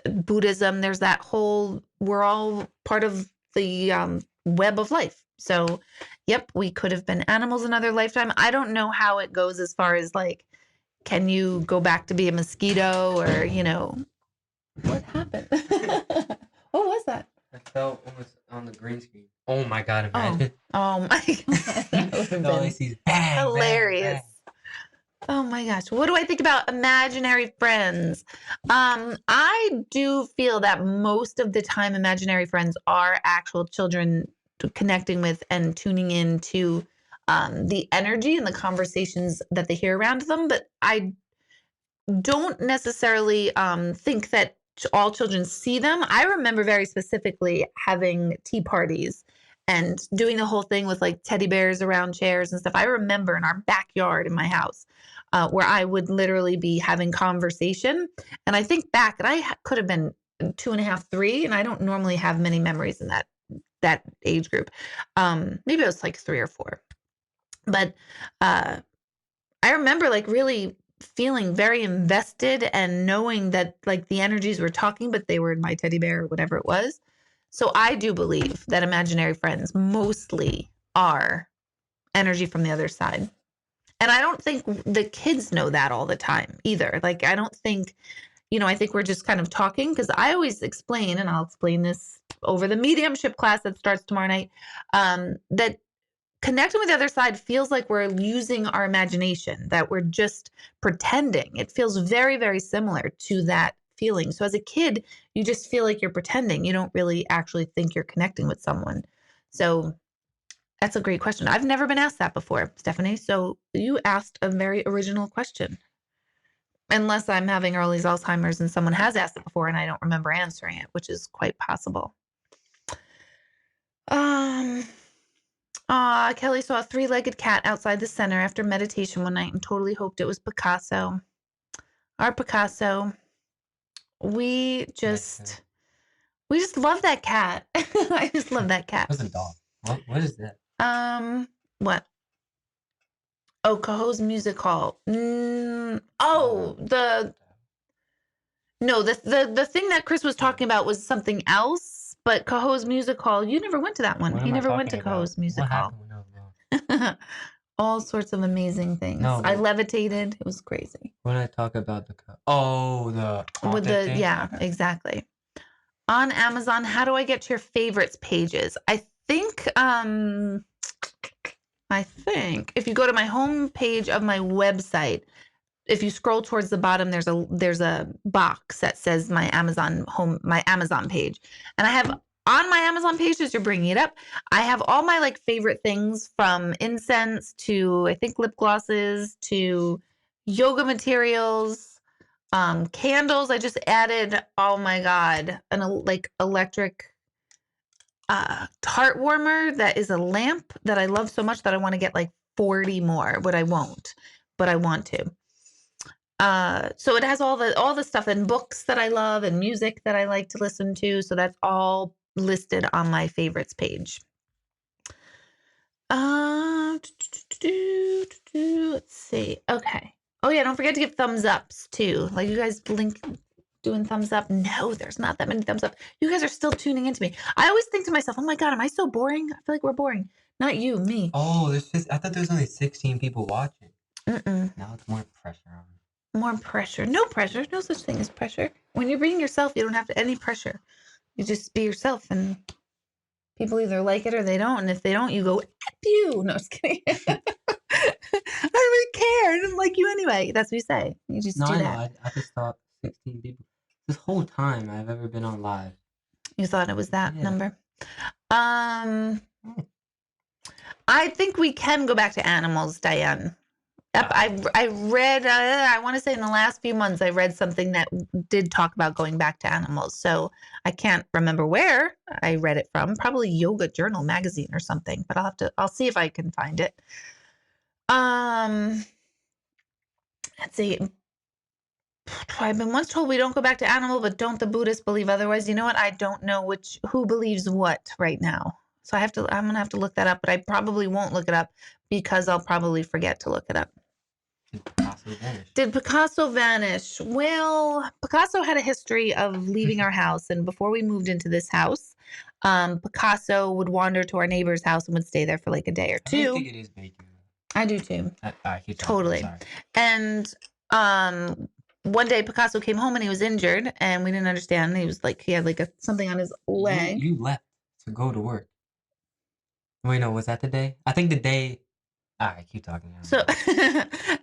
S1: Buddhism, there's that whole, we're all part of the web of life. So, yep, we could have been animals in another lifetime. I don't know how it goes as far as like, can you go back to be a mosquito, or, What happened? What was that?
S2: I fell almost on the green screen. Oh my god,
S1: Oh,
S2: imagine.
S1: oh my god. That would have
S2: All I
S1: been
S2: see is bang,
S1: hilarious.
S2: bang,
S1: Oh my gosh. What do I think about imaginary friends? I do feel that most of the time imaginary friends are actual children connecting with and tuning in to the energy and the conversations that they hear around them. But I don't necessarily think that all children see them. I remember very specifically having tea parties and doing the whole thing with like teddy bears around chairs and stuff. I remember in our backyard in my house where I would literally be having conversation. And I think back, and I could have been 2.5, 3, and I don't normally have many memories in that age group. Maybe I was like 3 or 4, but I remember like really feeling very invested and knowing that like the energies were talking, but they were in my teddy bear or whatever it was. So I do believe that imaginary friends mostly are energy from the other side. And I don't think the kids know that all the time either. Like, I don't think, I think we're just kind of talking because I always explain, and I'll explain this over the mediumship class that starts tomorrow night, that connecting with the other side feels like we're using our imagination, that we're just pretending. It feels very, very similar to that feeling. So as a kid, you just feel like you're pretending. You don't really actually think you're connecting with someone. So that's a great question. I've never been asked that before, Stephanie. So you asked a very original question. Unless I'm having early Alzheimer's and someone has asked it before and I don't remember answering it, which is quite possible. Kelly saw a 3-legged cat outside the center after meditation one night and totally hoped it was Picasso. Our Picasso. We just love that cat. I just love that cat.
S2: What's a dog? What is that?
S1: What? Oh, Cahoe's Music Hall. The thing that Chris was talking about was something else. But Cahoe's Music Hall, you never went to that one.
S2: What
S1: he
S2: am I
S1: never went to
S2: talking
S1: Cahoe's
S2: about?
S1: Music
S2: What
S1: Hall.
S2: happened when I was wrong?
S1: All sorts of amazing things.
S2: No,
S1: I levitated. It was crazy.
S2: When I talk about the
S1: With the
S2: thing?
S1: yeah, exactly. On Amazon, how do I get to your favorites pages? I think if you go to my home page of my website, if you scroll towards the bottom, there's a box that says my Amazon page. And I have on my Amazon page, as you're bringing it up, I have all my like favorite things from incense to I think lip glosses to yoga materials, candles. I just added, oh my God, an like electric tart warmer that is a lamp that I love so much that I want to get like 40 more, but I won't, but I want to. So it has all the stuff and books that I love and music that I like to listen to. So that's all listed on my favorites page. Let's see. Okay. Oh yeah, don't forget to give thumbs ups too. Like you guys blink doing thumbs up. No, there's not that many thumbs up. You guys are still tuning into me. I always think to myself, oh my God, am I so boring? I feel like we're boring. Not you, me.
S2: Oh, I thought there was only 16 people watching.
S1: Mm-mm.
S2: Now it's more pressure on me.
S1: More pressure. No pressure. No such thing as pressure. When you're being yourself, you don't have any pressure. You just be yourself, and people either like it or they don't. And if they don't, you go, F you. No, just kidding. I don't really care. I didn't like you anyway. That's what you say. You just do that.
S2: I just thought 16 people. This whole time I've ever been on live.
S1: You thought it was that number? I think we can go back to animals, Diane. Yep, I read, I want to say in the last few months, I read something that did talk about going back to animals. So I can't remember where I read it from, probably Yoga Journal magazine or something, but I'll see if I can find it. Let's see. I've been once told we don't go back to animal, but don't the Buddhists believe otherwise? You know what? I don't know who believes what right now. So I'm going to have to look that up, but I probably won't look it up because I'll probably forget to look it up. Did Picasso vanish? Well, Picasso had a history of leaving our house. And before we moved into this house, Picasso would wander to our neighbor's house and would stay there for like a day or two.
S2: I think it is Meteor.
S1: I do too.
S2: Totally.
S1: And one day Picasso came home and he was injured and we didn't understand. He was like, he had like something on his leg.
S2: You left to go to work. Wait, no, was that the day? I think the day. All right, keep talking.
S1: So,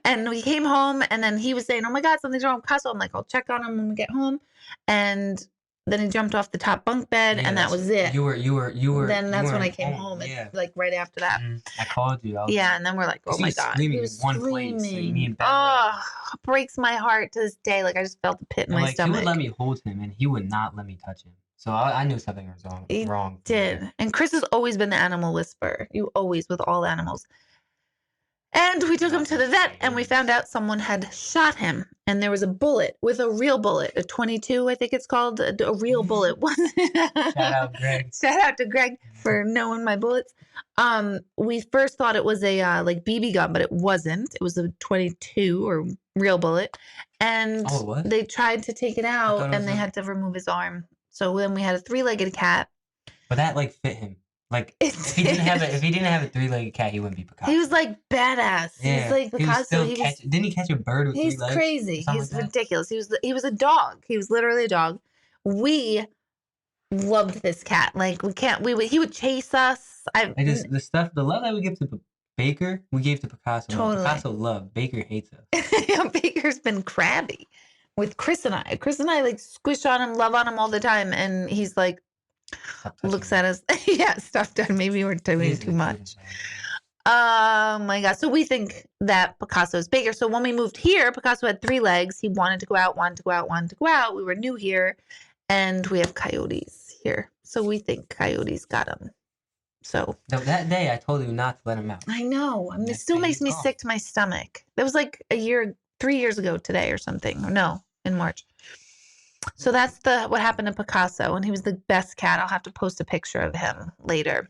S1: and we came home and then he was saying, oh my God, something's wrong with Picasso. I'm like, I'll check on him when we get home. And then he jumped off the top bunk bed and that was it.
S2: You were.
S1: Then that's when I came home. Yeah. And like right after that.
S2: I called you.
S1: Yeah. And then we're like, oh my God.
S2: He was screaming. Place, like me and Ben
S1: breaks my heart to this day. Like I just felt the pit in my stomach.
S2: He would let me hold him and he would not let me touch him. So I knew something was wrong.
S1: He did. And Chris has always been the animal whisperer. You always with all animals. And we took him to the vet and we found out someone had shot him. And there was a bullet with a real bullet, a 22, I think it's called, a real bullet.
S2: Shout out, Greg.
S1: Shout out to Greg for knowing my bullets. We first thought it was a like BB gun, but it wasn't. It was a 22 or real bullet. And they tried to take it out and they had to remove his arm. So then we had a 3-legged cat.
S2: But that like fit him. Like if he didn't have a 3-legged cat, he wouldn't be Picasso.
S1: He was like badass. Yeah. He's like Picasso.
S2: Didn't he catch a bird with 3 legs?
S1: He's crazy. He's ridiculous. He was a dog. He was literally a dog. We loved this cat. Like he would chase us.
S2: The love that we give to Baker, we gave to Picasso.
S1: Totally.
S2: Picasso loved. Baker hates us.
S1: Yeah, Baker's been crabby with Chris and I. Chris and I like squish on him, love on him all the time, and he's like. Looks at us. Yeah, stuff done. Maybe we're doing too much. Oh my God. So we think that Picasso is bigger. So when we moved here, Picasso had 3 legs. He wanted to go out. We were new here and we have coyotes here. So we think coyotes got him. So
S2: that day I told you not to let him out.
S1: I know. It still makes me sick to my stomach. That was like 3 years ago today or something. Or no, in March. So that's what happened to Picasso, and he was the best cat. I'll have to post a picture of him later.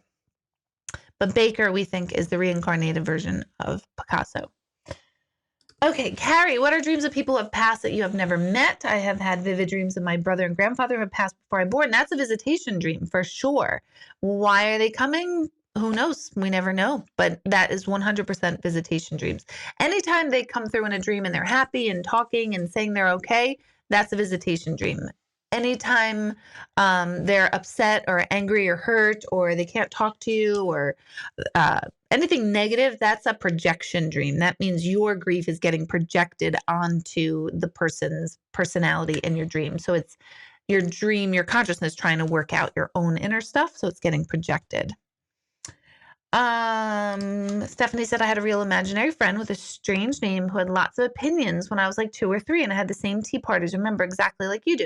S1: But Baker, we think, is the reincarnated version of Picasso. Okay, Carrie, what are dreams of people who have passed that you have never met? I have had vivid dreams of my brother and grandfather who have passed before I was born. That's a visitation dream for sure. Why are they coming? Who knows? We never know. But that is 100% visitation dreams. Anytime they come through in a dream and they're happy and talking and saying they're okay, that's a visitation dream. Anytime they're upset or angry or hurt or they can't talk to you or anything negative, that's a projection dream. That means your grief is getting projected onto the person's personality in your dream. So it's your dream, your consciousness trying to work out your own inner stuff. So it's getting projected. Stephanie said I had a real imaginary friend with a strange name who had lots of opinions when I was like 2 or 3 and I had the same tea parties. Remember exactly like you do.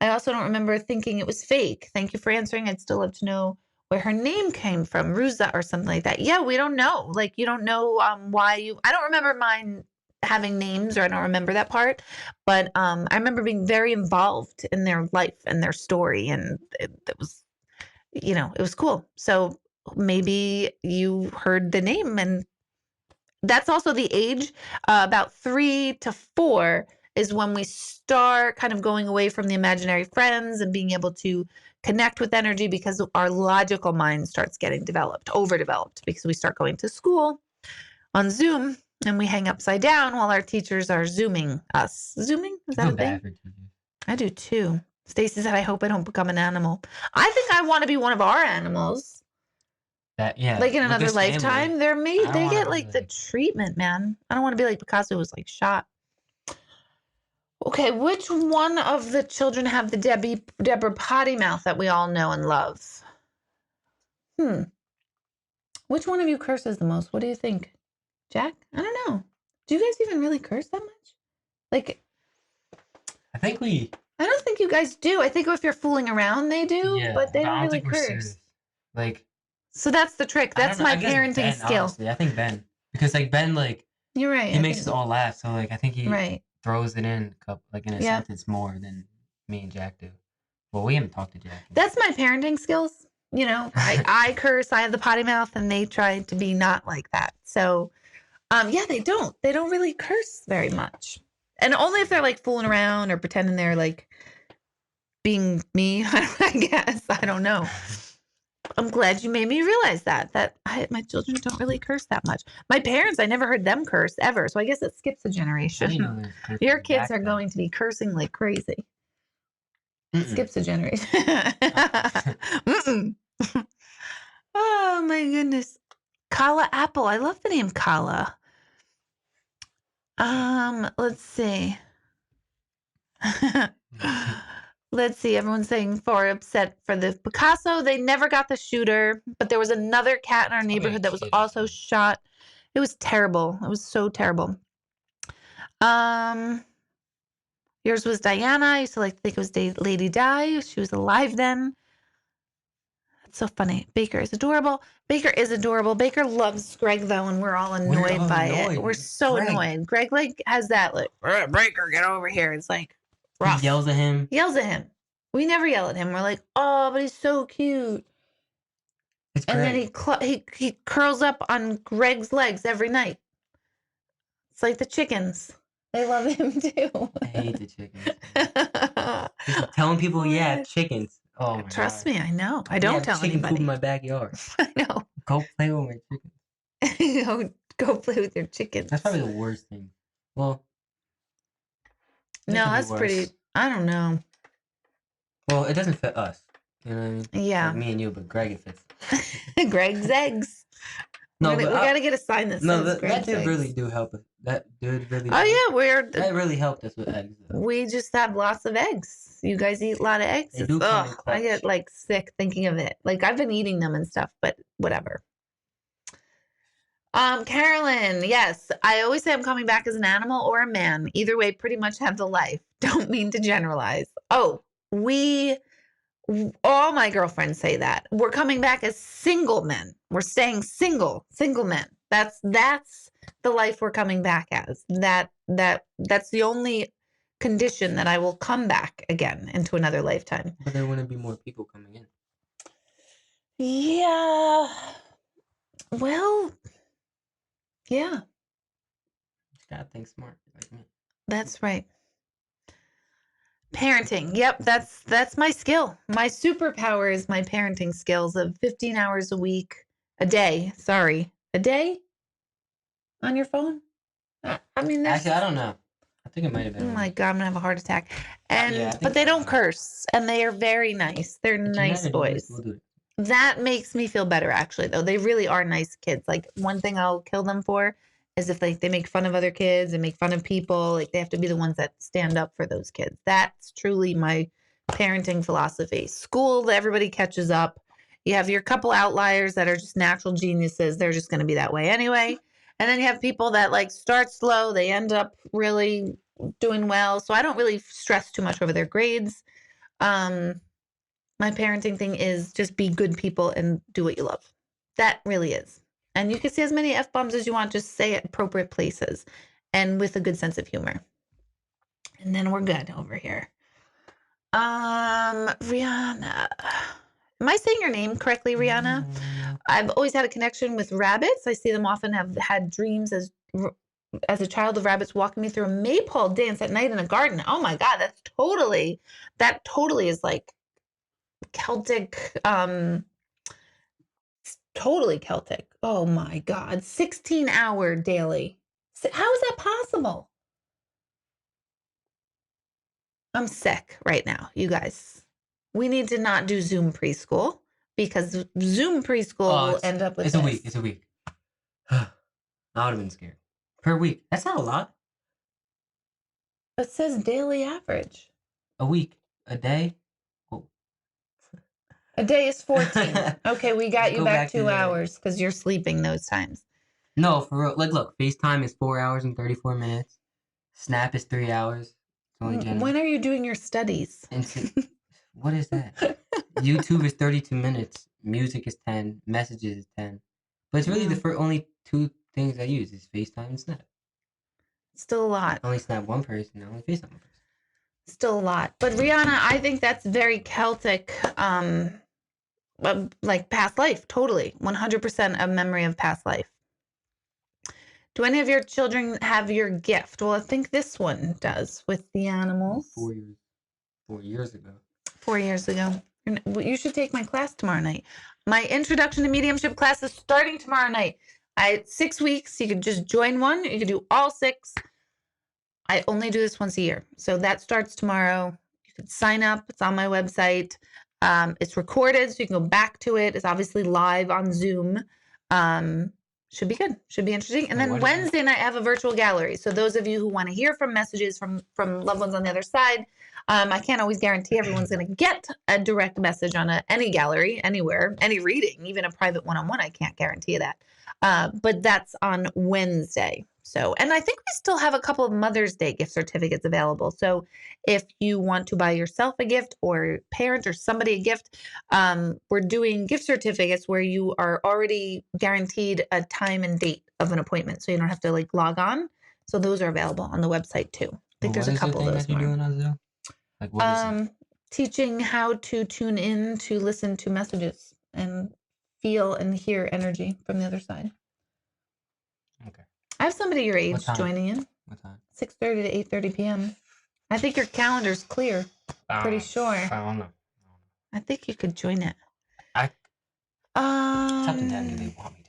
S1: I also don't remember thinking it was fake. Thank you for answering. I'd still love to know where her name came from, Ruza or something like that. Yeah, we don't know. Like you don't know why I don't remember mine having names or I don't remember that part. But I remember being very involved in their life and their story and it was, it was cool. So maybe you heard the name and that's also the age about 3 to 4 is when we start kind of going away from the imaginary friends and being able to connect with energy because our logical mind starts getting overdeveloped because we start going to school on Zoom and we hang upside down while our teachers are Zooming us. Zooming? Is that a thing? I do too. Stacy said, I hope I don't become an animal. I think I want to be one of our animals.
S2: Like
S1: in another lifetime, they get like the treatment, man. I don't want to be like Picasso who was like shot. Okay, which one of the children have the Deborah potty mouth that we all know and love? Which one of you curses the most? What do you think? Jack? I don't know. Do you guys even really curse that much? Like,
S2: I
S1: don't think you guys do. I think if you're fooling around, they do, but they don't really curse.
S2: Like.
S1: So that's the trick. That's my parenting skill.
S2: Honestly, I think Ben. Because like Ben, like
S1: you're right.
S2: He makes us all laugh. So like I think he throws it in like in a sentence more than me and Jack do. Well, we haven't talked to Jack.
S1: That's my parenting skills. I curse, I have the potty mouth, and they try to be not like that. So they don't. They don't really curse very much. And only if they're like fooling around or pretending they're like being me, I guess. I don't know. I'm glad you made me realize that my children don't really curse that much. My parents, I never heard them curse ever. So I guess it skips a
S2: I
S1: generation.
S2: didn't know there's cursing
S1: Your kids
S2: back
S1: are
S2: then.
S1: going to be cursing like crazy.
S2: Mm-mm.
S1: Skips a generation. Mm-mm. Oh my goodness. Kala Apple. I love the name Kala. Let's see. Let's see. Everyone's saying for upset for the Picasso. They never got the shooter, but there was another cat in our neighborhood that was also shot. It was terrible. It was so terrible. Yours was Diana. I used to like to think it was Lady Di. She was alive then. That's so funny. Baker is adorable. Baker is adorable. Baker loves Greg though, and we're all annoyed by it. We're so annoyed. Greg like has that like Baker, get over here. It's like rough.
S2: He yells at him.
S1: Yells at him. We never yell at him. We're like, oh, but he's so cute.
S2: It's
S1: and
S2: Greg.
S1: then he curls up on Greg's legs every night. It's like the chickens. They love him too.
S2: I hate the chickens. Just telling people, yeah, chickens. Oh my
S1: Trust
S2: God.
S1: me, I know. I don't tell
S2: chicken
S1: anybody.
S2: Poop in my backyard.
S1: I know.
S2: Go play with my chickens.
S1: Go play with your chickens.
S2: That's probably the worst thing. Well,
S1: no, that's pretty. I don't know.
S2: Well, it doesn't fit us. You know what I mean?
S1: Yeah.
S2: Like me and you, but Greg it fits.
S1: Greg's eggs. No, we gotta get a sign that says Greg's
S2: that did
S1: eggs.
S2: really do help us. That did really.
S1: Oh yeah,
S2: that really helped us with eggs. Though.
S1: We just have lots of eggs. You guys eat a lot of eggs.
S2: They do come in clutch.
S1: I get like sick thinking of it. Like I've been eating them and stuff, but whatever. Carolyn, yes. I always say I'm coming back as an animal or a man. Either way, pretty much have the life. Don't mean to generalize. Oh, all my girlfriends say that. We're coming back as single men. We're staying single men. That's the life we're coming back as. That's the only condition that I will come back again into another lifetime.
S2: But there wouldn't be more people coming in.
S1: Yeah. Well, yeah.
S2: You gotta think smart like me.
S1: That's right. Parenting. Yep, that's my skill. My superpower is my parenting skills of 15 hours a day on your phone. I mean,
S2: actually, I don't know. I think it might have been.
S1: Oh my God, I'm gonna have a heart attack. And but they don't curse, and they are very nice. They're nice boys. That makes me feel better, actually. Though they really are nice kids. Like one thing I'll kill them for is if they make fun of other kids and make fun of people. Like they have to be the ones that stand up for those kids. That's truly my parenting philosophy. School, everybody catches up. You have your couple outliers that are just natural geniuses. They're just going to be that way anyway. And then you have people that like start slow. They end up really doing well. So I don't really stress too much over their grades. My parenting thing is just be good people and do what you love. That really is. And you can say as many F-bombs as you want. Just say it appropriate places and with a good sense of humor. And then we're good over here. Rihanna. Am I saying your name correctly, Rihanna? I've always had a connection with rabbits. I see them often have had dreams as a child of rabbits walking me through a maypole dance at night in a garden. Oh my God, that totally is like Celtic, totally Celtic. Oh my God, 16-hour daily. How is that possible? I'm sick right now, you guys. We need to not do Zoom preschool because Zoom preschool will end up with
S2: It's a week. I would have been scared. Per week. That's not a lot.
S1: It says daily average.
S2: A week. A day. Oh.
S1: A day is 14. Okay, we got you back 2 hours because you're sleeping those times.
S2: No, for real. Like, look, FaceTime is 4 hours and 34 minutes. Snap is 3 hours.
S1: When are you doing your studies?
S2: What is that? YouTube is 32 minutes. Music is 10. Messages is 10. But it's really the only two things I use is FaceTime and Snap.
S1: Still a lot.
S2: I only Snap one person. I only FaceTime one person.
S1: Still a lot. But Rihanna, I think that's very Celtic, like past life. Totally. 100% a memory of past life. Do any of your children have your gift? Well, I think this one does with the animals.
S2: 4 years. 4 years ago.
S1: 4 years ago. You should take my class tomorrow night. My introduction to mediumship class is starting tomorrow night. 6 weeks. You could just join one. You could do all 6. I only do this once a year. So that starts tomorrow. You can sign up. It's on my website. It's recorded, so you can go back to it. It's obviously live on Zoom. Should be good. Should be interesting. And then Wednesday night, I have a virtual gallery. So those of you who want to hear from messages from loved ones on the other side, I can't always guarantee everyone's going to get a direct message on any gallery, anywhere, any reading, even a private one-on-one. I can't guarantee that. But that's on Wednesday. So, and I think we still have a couple of Mother's Day gift certificates available. So if you want to buy yourself a gift or parent or somebody a gift, we're doing gift certificates where you are already guaranteed a time and date of an appointment. So you don't have to like log on. So those are available on the website too. I think there's a couple of those.
S2: That you're doing on Zoom? Like what is it?
S1: Teaching how to tune in to listen to messages and feel and hear energy from the other side.
S2: Okay.
S1: I have somebody your age joining in.
S2: What time?
S1: 6:30 to 8:30 p.m. I think your calendar's clear. Pretty sure.
S2: I don't know.
S1: I think you could join it.
S2: It's up to them. Do they want me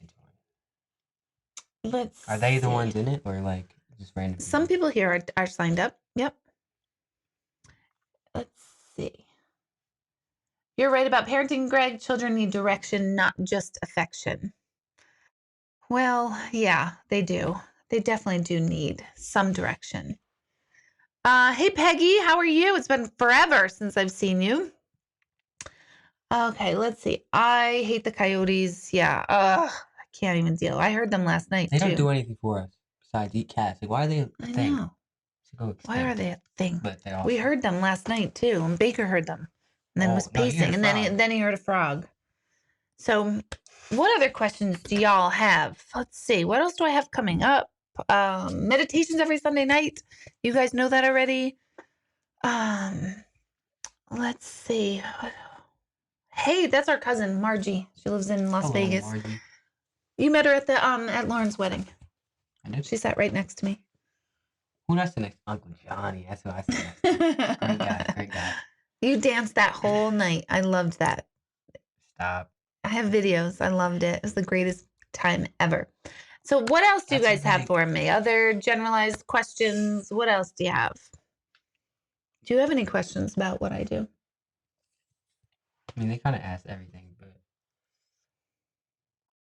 S2: to join? Are they the ones in it, or like just random?
S1: Some people here are signed up. Yep. Let's see. You're right about parenting, Greg. Children need direction, not just affection. Well, yeah, they do. They definitely do need some direction. Hey, Peggy, how are you? It's been forever since I've seen you. Okay, let's see. I hate the coyotes. Yeah. I can't even deal. I heard them last night,
S2: They don't do anything for us besides eat cats. Like, why are they a thing?
S1: I know. Why are they a thing?
S2: But
S1: we heard them last night, too. And Baker heard them. And then was pacing. And then he heard a frog. So what other questions do y'all have? Let's see. What else do I have coming up? Meditations every Sunday night. You guys know that already. Let's see. Hey, that's our cousin Margie. She lives in Las Vegas. Margie. You met her at the at Lauren's wedding.
S2: I did.
S1: She sat right next to me.
S2: Who that's the next? Uncle Johnny. That's who I said. Great guy.
S1: You danced that whole night. I loved that.
S2: Stop.
S1: I have videos. I loved it. It was the greatest time ever. So what else do you guys have for me? Other generalized questions? What else do you have? Do you have any questions about what I do?
S2: I mean, they kind of ask everything, but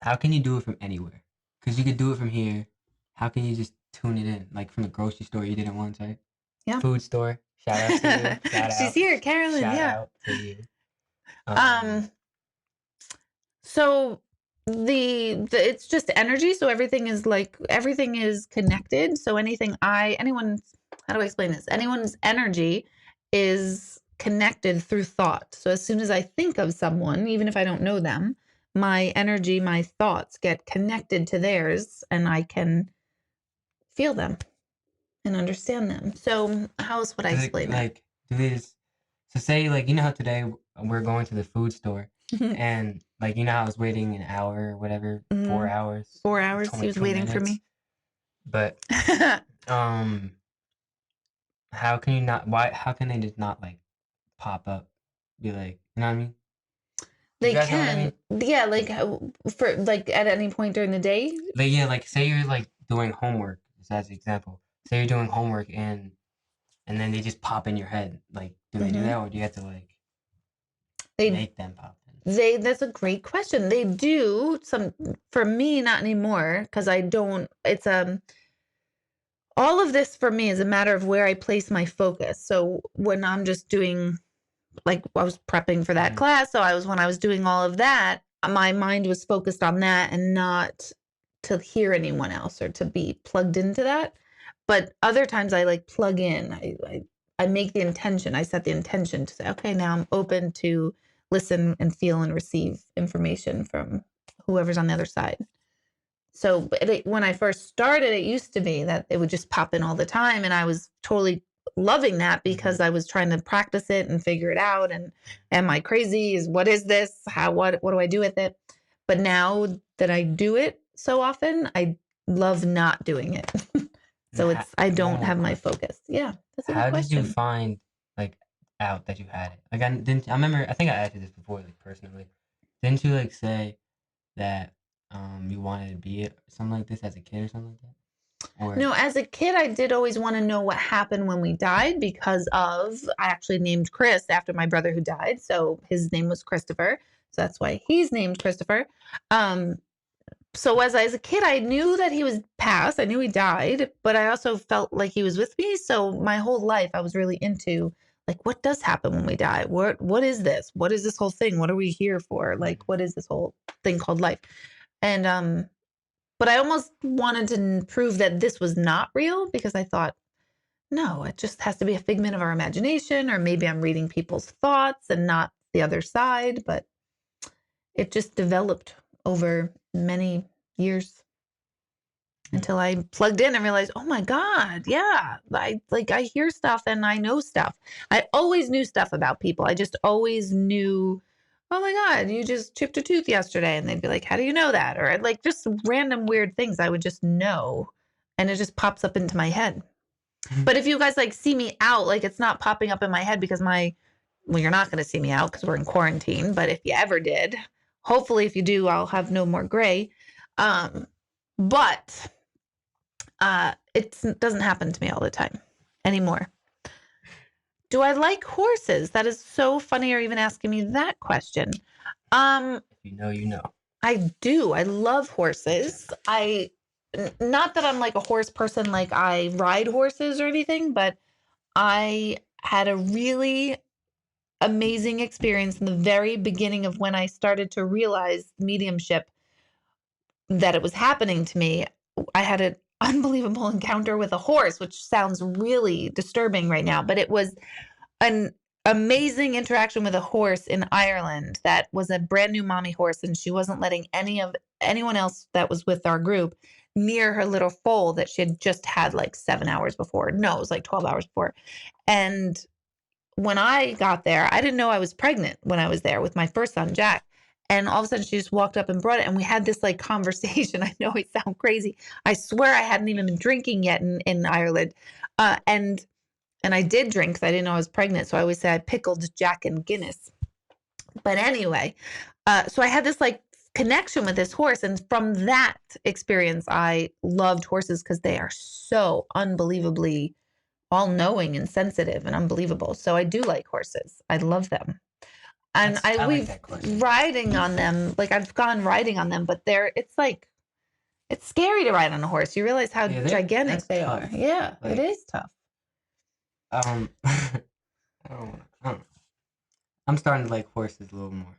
S2: how can you do it from anywhere? Because you could do it from here. How can you just tune it in? Like from the grocery store, you did it once, right?
S1: Yeah.
S2: Food store. Shout out to you.
S1: She's here, Carolyn.
S2: Shout out to you.
S1: So the it's just energy. So everything is connected. So anyone's how do I explain this? Anyone's energy is connected through thought. So as soon as I think of someone, even if I don't know them, my energy, my thoughts get connected to theirs, and I can feel them and understand them. So how else would I explain that?
S2: Like, so say, like, you know how today we're going to the food store, and like, you know how I was waiting an hour or whatever, 4 hours.
S1: 4 hours. He was waiting for me.
S2: But how can you not? How can they just not like pop up? Be like, you know what I mean?
S1: They can, yeah. Like for like at any point during the day.
S2: Like say you're like doing homework. As an example, say you're doing homework and then they just pop in your head. Like, do they do that, or do you have to like make them pop in?
S1: That's a great question. They do some for me, not anymore, because I don't. It's all of this for me is a matter of where I place my focus. So when I'm just doing, like, I was prepping for that class, so when I was doing all of that, my mind was focused on that and not to hear anyone else or to be plugged into that. But other times I like plug in. I make the intention. I set the intention to say, okay, now I'm open to listen and feel and receive information from whoever's on the other side. So when I first started, it used to be that it would just pop in all the time. And I was totally loving that because I was trying to practice it and figure it out. And am I crazy? What is this? What do I do with it? But now that I do it so often, I love not doing it. So I don't have my focus. Yeah. That's a good question.
S2: How did you find, like, out that you had it? Like I remember, I think I asked you this before, like personally. Didn't you like say that you wanted to be something like this as a kid or something like that? Or
S1: No, as a kid, I did always want to know what happened when we died because I actually named Chris after my brother who died. So his name was Christopher. So that's why he's named Christopher. Um, so as a kid, I knew that he was passed. I knew he died, but I also felt like he was with me. So my whole life, I was really into like, what does happen when we die? What is this? What is this whole thing? What are we here for? Like, what is this whole thing called life? And but I almost wanted to prove that this was not real because I thought, no, it just has to be a figment of our imagination, or maybe I'm reading people's thoughts and not the other side. But it just developed over many years until I plugged in and realized, oh my God, yeah, I hear stuff and I know stuff. I always knew stuff about people. I just always knew, oh my God, you just chipped a tooth yesterday. And they'd be like, how do you know that? Or like just random weird things I would just know. And it just pops up into my head. But if you guys like see me out, like it's not popping up in my head because well, you're not going to see me out because we're in quarantine. But if you ever did, hopefully if you do, I'll have no more gray. But it doesn't happen to me all the time anymore. Do I like horses? That is so funny you're even asking me that question.
S2: if you know, you know.
S1: I do. I love horses. Not that I'm like a horse person, like I ride horses or anything, but I had a really amazing experience in the very beginning of when I started to realize mediumship, that it was happening to me. I had an unbelievable encounter with a horse, which sounds really disturbing right now, but it was an amazing interaction with a horse in Ireland that was a brand new mommy horse, and she wasn't letting anyone else that was with our group near her little foal that she had just had like 7 hours before. No, it was like 12 hours before. And when I got there, I didn't know I was pregnant when I was there with my first son, Jack. And all of a sudden she just walked up and brought it. And we had this like conversation. I know I sound crazy. I swear I hadn't even been drinking yet in Ireland. And I did drink because I didn't know I was pregnant. So I always say I pickled Jack and Guinness. But anyway, so I had this like connection with this horse. And from that experience, I loved horses because they are so unbelievably all-knowing and sensitive and unbelievable. So I do like horses. I love them. And
S2: I like
S1: we've
S2: that question.
S1: riding on them, like I've gone riding on them, but it's scary to ride on a horse. You realize how gigantic they
S2: tough.
S1: are. Yeah,
S2: Like,
S1: it is tough.
S2: I don't know. I'm starting to like horses a little more.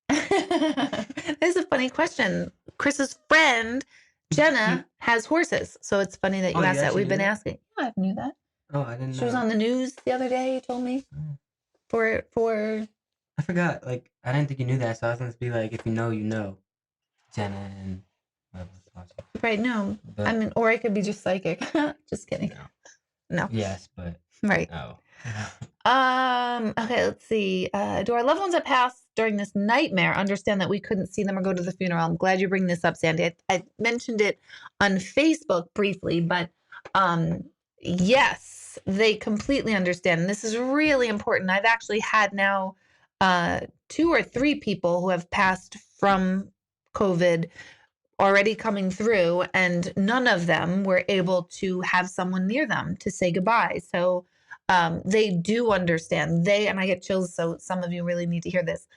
S1: This is a funny question. Chris's friend Jenna has horses, so it's funny that you asked that. We've been asking. Yeah, I knew that.
S2: Oh, I didn't know.
S1: She was on the news the other day, you told me. For
S2: I forgot. Like, I didn't think you knew that, so I was going to be like, if you know, you know. Jenna and whoever's watching.
S1: Right, no. But, I mean, or I could be just psychic. Just kidding. No.
S2: Yes, but
S1: right.
S2: No.
S1: Okay, let's see. Do our loved ones that passed during this nightmare understand that we couldn't see them or go to the funeral? I'm glad you bring this up, Sandy. I mentioned it on Facebook briefly, but yes, they completely understand. And this is really important. I've actually had now 2 or 3 people who have passed from COVID already coming through, and none of them were able to have someone near them to say goodbye. So they do understand. And I get chills, so some of you really need to hear this.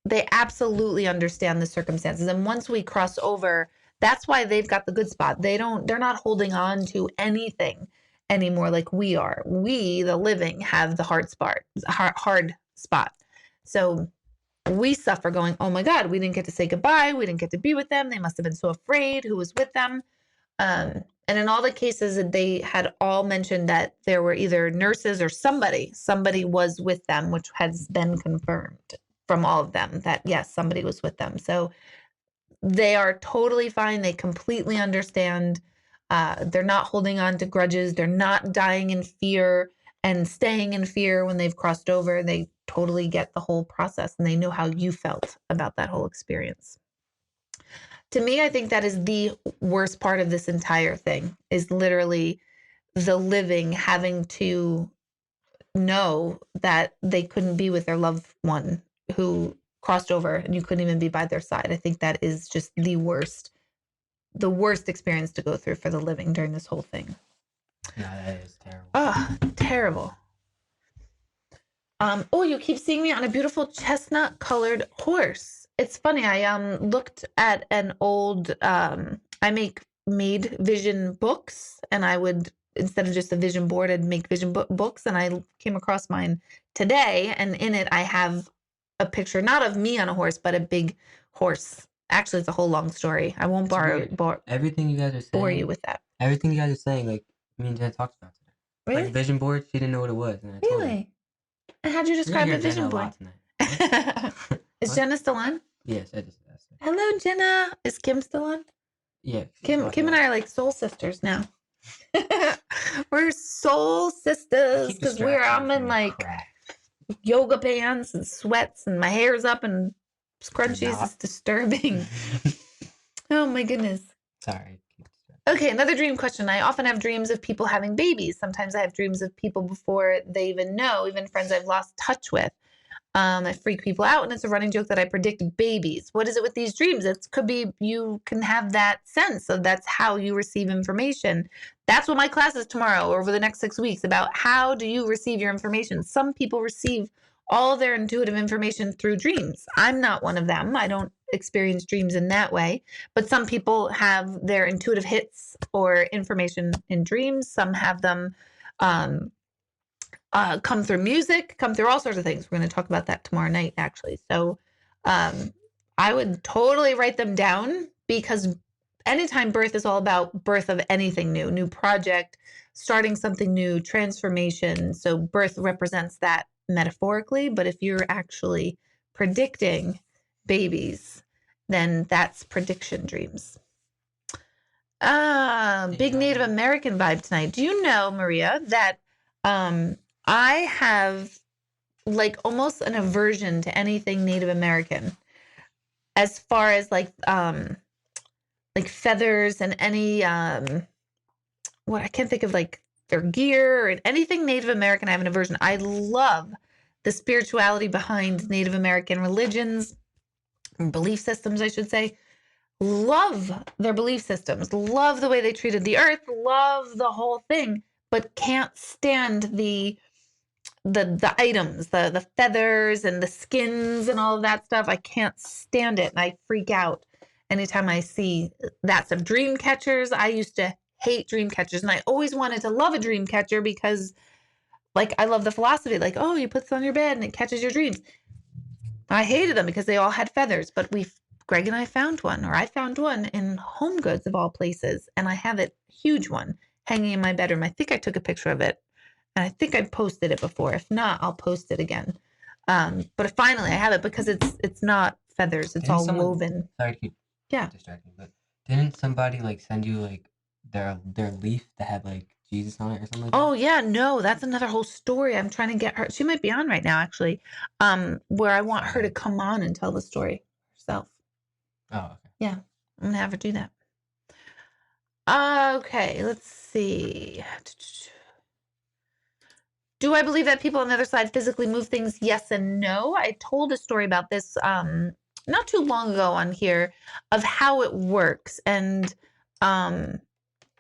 S1: They absolutely understand the circumstances. And once we cross over, that's why they've got the good spot. They're not holding on to anything anymore like we are. We, the living, have the hard spot. So we suffer going, oh my God, we didn't get to say goodbye. We didn't get to be with them. They must have been so afraid. Who was with them? And in all the cases, they had all mentioned that there were either nurses or somebody was with them, which has been confirmed from all of them that yes, somebody was with them. So they are totally fine. They completely understand. They're not holding on to grudges. They're not dying in fear and staying in fear when they've crossed over. They totally get the whole process, and they know how you felt about that whole experience. To me, I think that is the worst part of this entire thing, is literally the living having to know that they couldn't be with their loved one who crossed over and you couldn't even be by their side. I think that is just the worst experience to go through for the living during this whole thing.
S2: No, that is terrible.
S1: Oh, terrible. Oh, you keep seeing me on a beautiful chestnut colored horse. It's funny. I looked at an old I made vision books, and I would, instead of just a vision board, I'd make vision books, and I came across mine today, and in it I have a picture, not of me on a horse, but a big horse. Actually, it's a whole long story. I won't
S2: everything you guys are saying.
S1: Bore you with that.
S2: Everything you guys are saying, like me and Jen talked about today.
S1: Really?
S2: Like vision board, she didn't know what it was, and I told her.
S1: Really? And how'd you describe a vision board? Is Jenna still on?
S2: Yes, I just asked her.
S1: Hello, Jenna. Is Kim still on?
S2: Yeah.
S1: Kim and I are like soul sisters now. We're soul sisters because I'm in like yoga pants and sweats, and my hair's up and scrunchies. It's disturbing. Oh my goodness.
S2: Sorry.
S1: Okay, another dream question. I often have dreams of people having babies. Sometimes I have dreams of people before they even know, even friends I've lost touch with. I freak people out, and it's a running joke that I predict babies. What is it with these dreams? It could be you can have that sense of that's how you receive information. That's what my class is tomorrow or over the next 6 weeks, about how do you receive your information. Some people receive all their intuitive information through dreams. I'm not one of them. I don't experience dreams in that way, but some people have their intuitive hits or information in dreams. Some have them come through music, come through all sorts of things. We're going to talk about that tomorrow night, actually. So I would totally write them down, because anytime birth is all about birth of anything new project, starting something new, transformation. So birth represents that metaphorically, but if you're actually predicting babies, then that's prediction dreams. Big Native American vibe tonight. Do you know, Maria, that I have like almost an aversion to anything Native American, as far as like feathers and any what I can't think of, like their gear and anything Native American. I have an aversion. I love the spirituality behind Native American religions, belief systems, I should say. Love their belief systems, love the way they treated the earth, love the whole thing, but can't stand the items, the feathers and the skins and all of that stuff. I can't stand it, and I freak out anytime I see that stuff. Dream catchers, I used to hate dream catchers, and I always wanted to love a dream catcher because, like, I love the philosophy, like, oh, you put this on your bed and it catches your dreams. I hated them because they all had feathers, but Greg and I found one, or I found one in Home Goods of all places, and I have it, huge one, hanging in my bedroom. I think I took a picture of it, and I think I've posted it before. If not, I'll post it again. But finally, I have it because it's not feathers; it's all woven.
S2: Sorry to keep distracting, but didn't somebody like send you like their leaf that had like Jesus on it or something like that?
S1: Oh yeah, no, that's another whole story. I'm trying to get her. She might be on right now, actually. Where I want her to come on and tell the story herself.
S2: Oh, okay.
S1: Yeah, I'm gonna have her do that. Okay, let's see. Do I believe that people on the other side physically move things? Yes and no. I told a story about this not too long ago on here, of how it works, and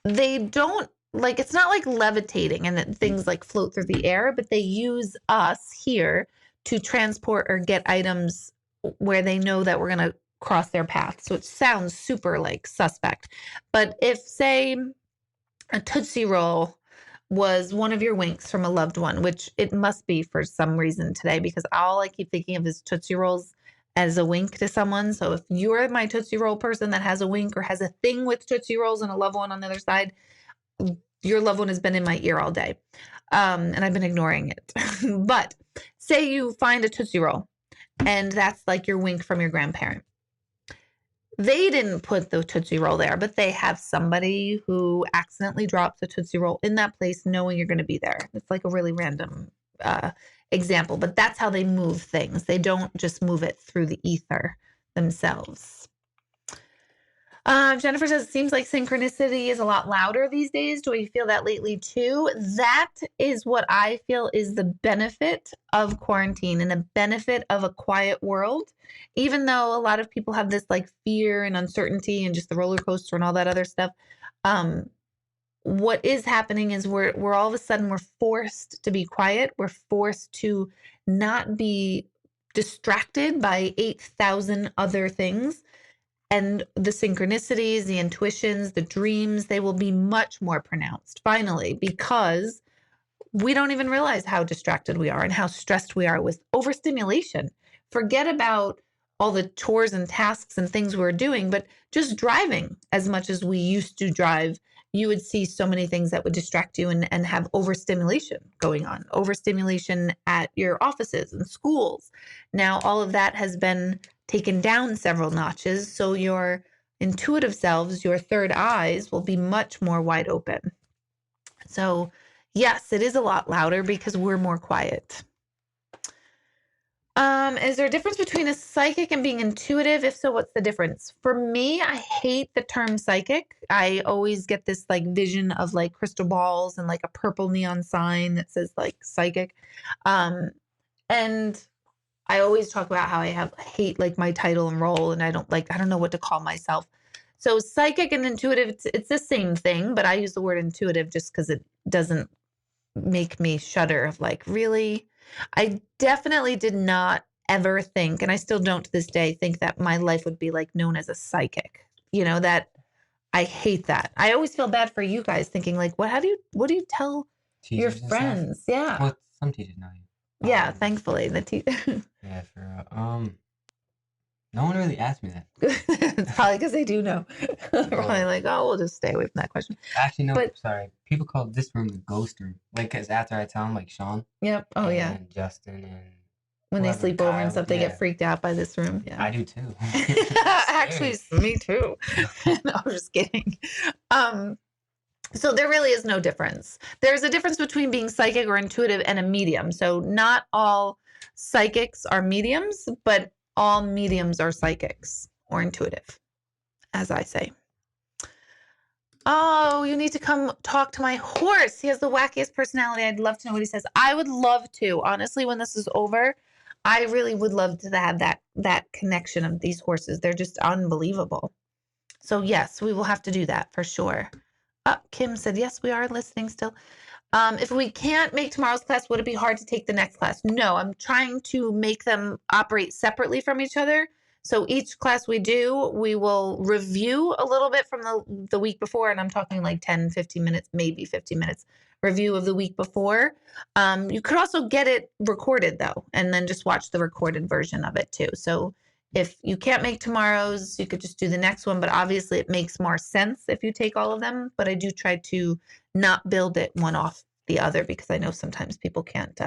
S1: they don't, like, it's not like levitating and that things like float through the air, but they use us here to transport or get items where they know that we're going to cross their path. So it sounds super like suspect. But if, say, a Tootsie Roll was one of your winks from a loved one, which it must be for some reason today, because all I keep thinking of is Tootsie Rolls as a wink to someone. So if you're my Tootsie Roll person that has a wink or has a thing with Tootsie Rolls and a loved one on the other side, your loved one has been in my ear all day. And I've been ignoring it. But say you find a Tootsie Roll and that's like your wink from your grandparent. They didn't put the Tootsie Roll there, but they have somebody who accidentally drops a Tootsie Roll in that place knowing you're going to be there. It's like a really random example, but that's how they move things. They don't just move it through the ether themselves. Jennifer says, it seems like synchronicity is a lot louder these days. Do we feel that lately too? That is what I feel is the benefit of quarantine and the benefit of a quiet world. Even though a lot of people have this like fear and uncertainty and just the roller coaster and all that other stuff. What is happening is we're all of a sudden we're forced to be quiet. We're forced to not be distracted by 8,000 other things. And the synchronicities, the intuitions, the dreams, they will be much more pronounced finally, because we don't even realize how distracted we are and how stressed we are with overstimulation. Forget about all the chores and tasks and things we're doing, but just driving as much as we used to drive, you would see so many things that would distract you and have overstimulation going on, overstimulation at your offices and schools. Now, all of that has been taken down several notches. So your intuitive selves, your third eyes, will be much more wide open. So yes, it is a lot louder because we're more quiet. Is there a difference between a psychic and being intuitive? If so, what's the difference? For me, I hate the term psychic. I always get this like vision of like crystal balls and like a purple neon sign that says like psychic. And I always talk about how I hate like my title and role, and I don't know what to call myself. So psychic and intuitive, it's the same thing, but I use the word intuitive just because it doesn't make me shudder of like, really? I definitely did not ever think, and I still don't to this day, think that my life would be like known as a psychic. You know, that I hate that. I always feel bad for you guys thinking like, what do you tell your
S2: Teachers and stuff?
S1: friends? Yeah.
S2: Well, some teachers know you.
S1: Yeah, thankfully.
S2: Yeah, for no one really asked me that.
S1: It's probably because they do know. Probably like, oh, we'll just stay away from that question.
S2: Actually, no,
S1: But-
S2: sorry. People call this room the ghost room. Like, because after I tell them, like Sean
S1: Yep. Oh, yeah.
S2: and Justin and
S1: When they
S2: whoever,
S1: sleep over and
S2: Kyle,
S1: stuff, they
S2: yeah.
S1: get freaked out by this room. Yeah.
S2: I do too.
S1: Actually, me too. No, I'm just kidding. So there really is no difference. There's a difference between being psychic or intuitive and a medium. So not all psychics are mediums, but all mediums are psychics or intuitive, as I say. Oh, you need to come talk to my horse. He has the wackiest personality. I'd love to know what he says. I would love to. Honestly, when this is over, I really would love to have that connection of these horses. They're just unbelievable. So yes, we will have to do that for sure. Kim said, yes, we are listening still. If we can't make tomorrow's class, would it be hard to take the next class? No, I'm trying to make them operate separately from each other. So each class we do, we will review a little bit from the week before. And I'm talking like 10, 15 minutes, maybe 15 minutes review of the week before. You could also get it recorded though, and then just watch the recorded version of it too. So if you can't make tomorrow's, you could just do the next one. But obviously it makes more sense if you take all of them. But I do try to not build it one off the other because I know sometimes people can't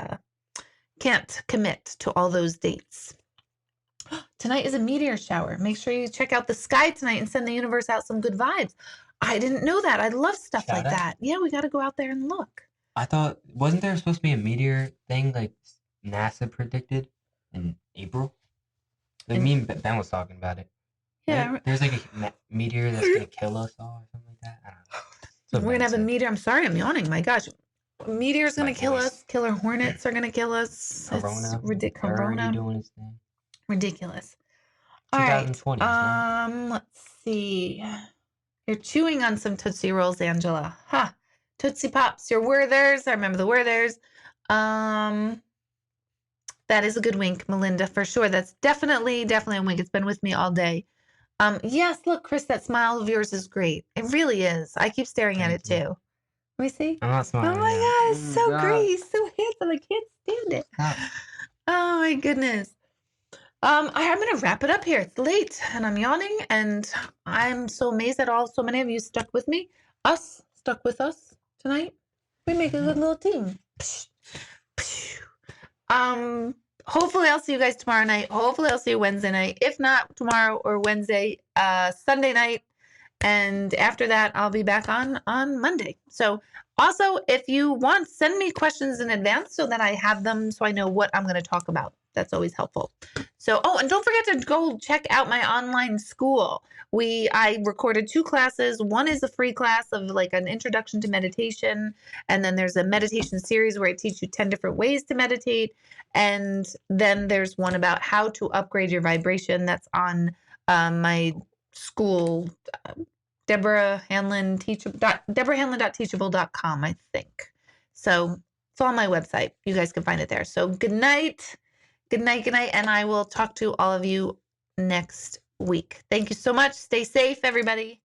S1: commit to all those dates. Tonight is a meteor shower. Make sure you check out the sky tonight and send the universe out some good vibes. I didn't know that. I love stuff like that. Yeah, we got to go out there and look.
S2: I thought, wasn't there supposed to be a meteor thing like NASA predicted in April? Like me and Ben was talking about it.
S1: Yeah.
S2: Right? There's like a meteor that's going to kill us all or something like that. I don't know. So
S1: we're going to have a meteor. I'm sorry, I'm yawning. My gosh. A meteor's going to kill us. Killer hornets are going to kill us.
S2: Corona.
S1: Corona.
S2: Doing his thing.
S1: Ridiculous.
S2: 2020.
S1: All right. Let's see. You're chewing on some Tootsie Rolls, Angela. Ha. Tootsie Pops. Your Werthers. I remember the Werthers. That is a good wink, Melinda, for sure. That's definitely a wink. It's been with me all day. Yes, look, Chris, that smile of yours is great. It really is. I keep staring at it too. Let me see.
S2: I'm not smiling.
S1: Oh my God, it's so great. He's so handsome. I can't stand it. Oh my goodness. I'm going to wrap it up here. It's late and I'm yawning and I'm so amazed that so many of you stuck with me. Stuck with us tonight. We make a good little team. Hopefully I'll see you guys tomorrow night. Hopefully I'll see you Wednesday night. If not tomorrow or Wednesday, Sunday night. And after that, I'll be back on Monday. So also, if you want, send me questions in advance so that I have them so I know what I'm going to talk about. That's always helpful. So, oh, and don't forget to go check out my online school. I recorded 2 classes. One is a free class of like an introduction to meditation, and then there's a meditation series where I teach you 10 different ways to meditate, and then there's one about how to upgrade your vibration. That's on my school, Deborah Hanlon DeborahHanlon.teachable.com, I think. So it's on my website. You guys can find it there. So good night. Good night. Good night. And I will talk to all of you next week. Thank you so much. Stay safe, everybody.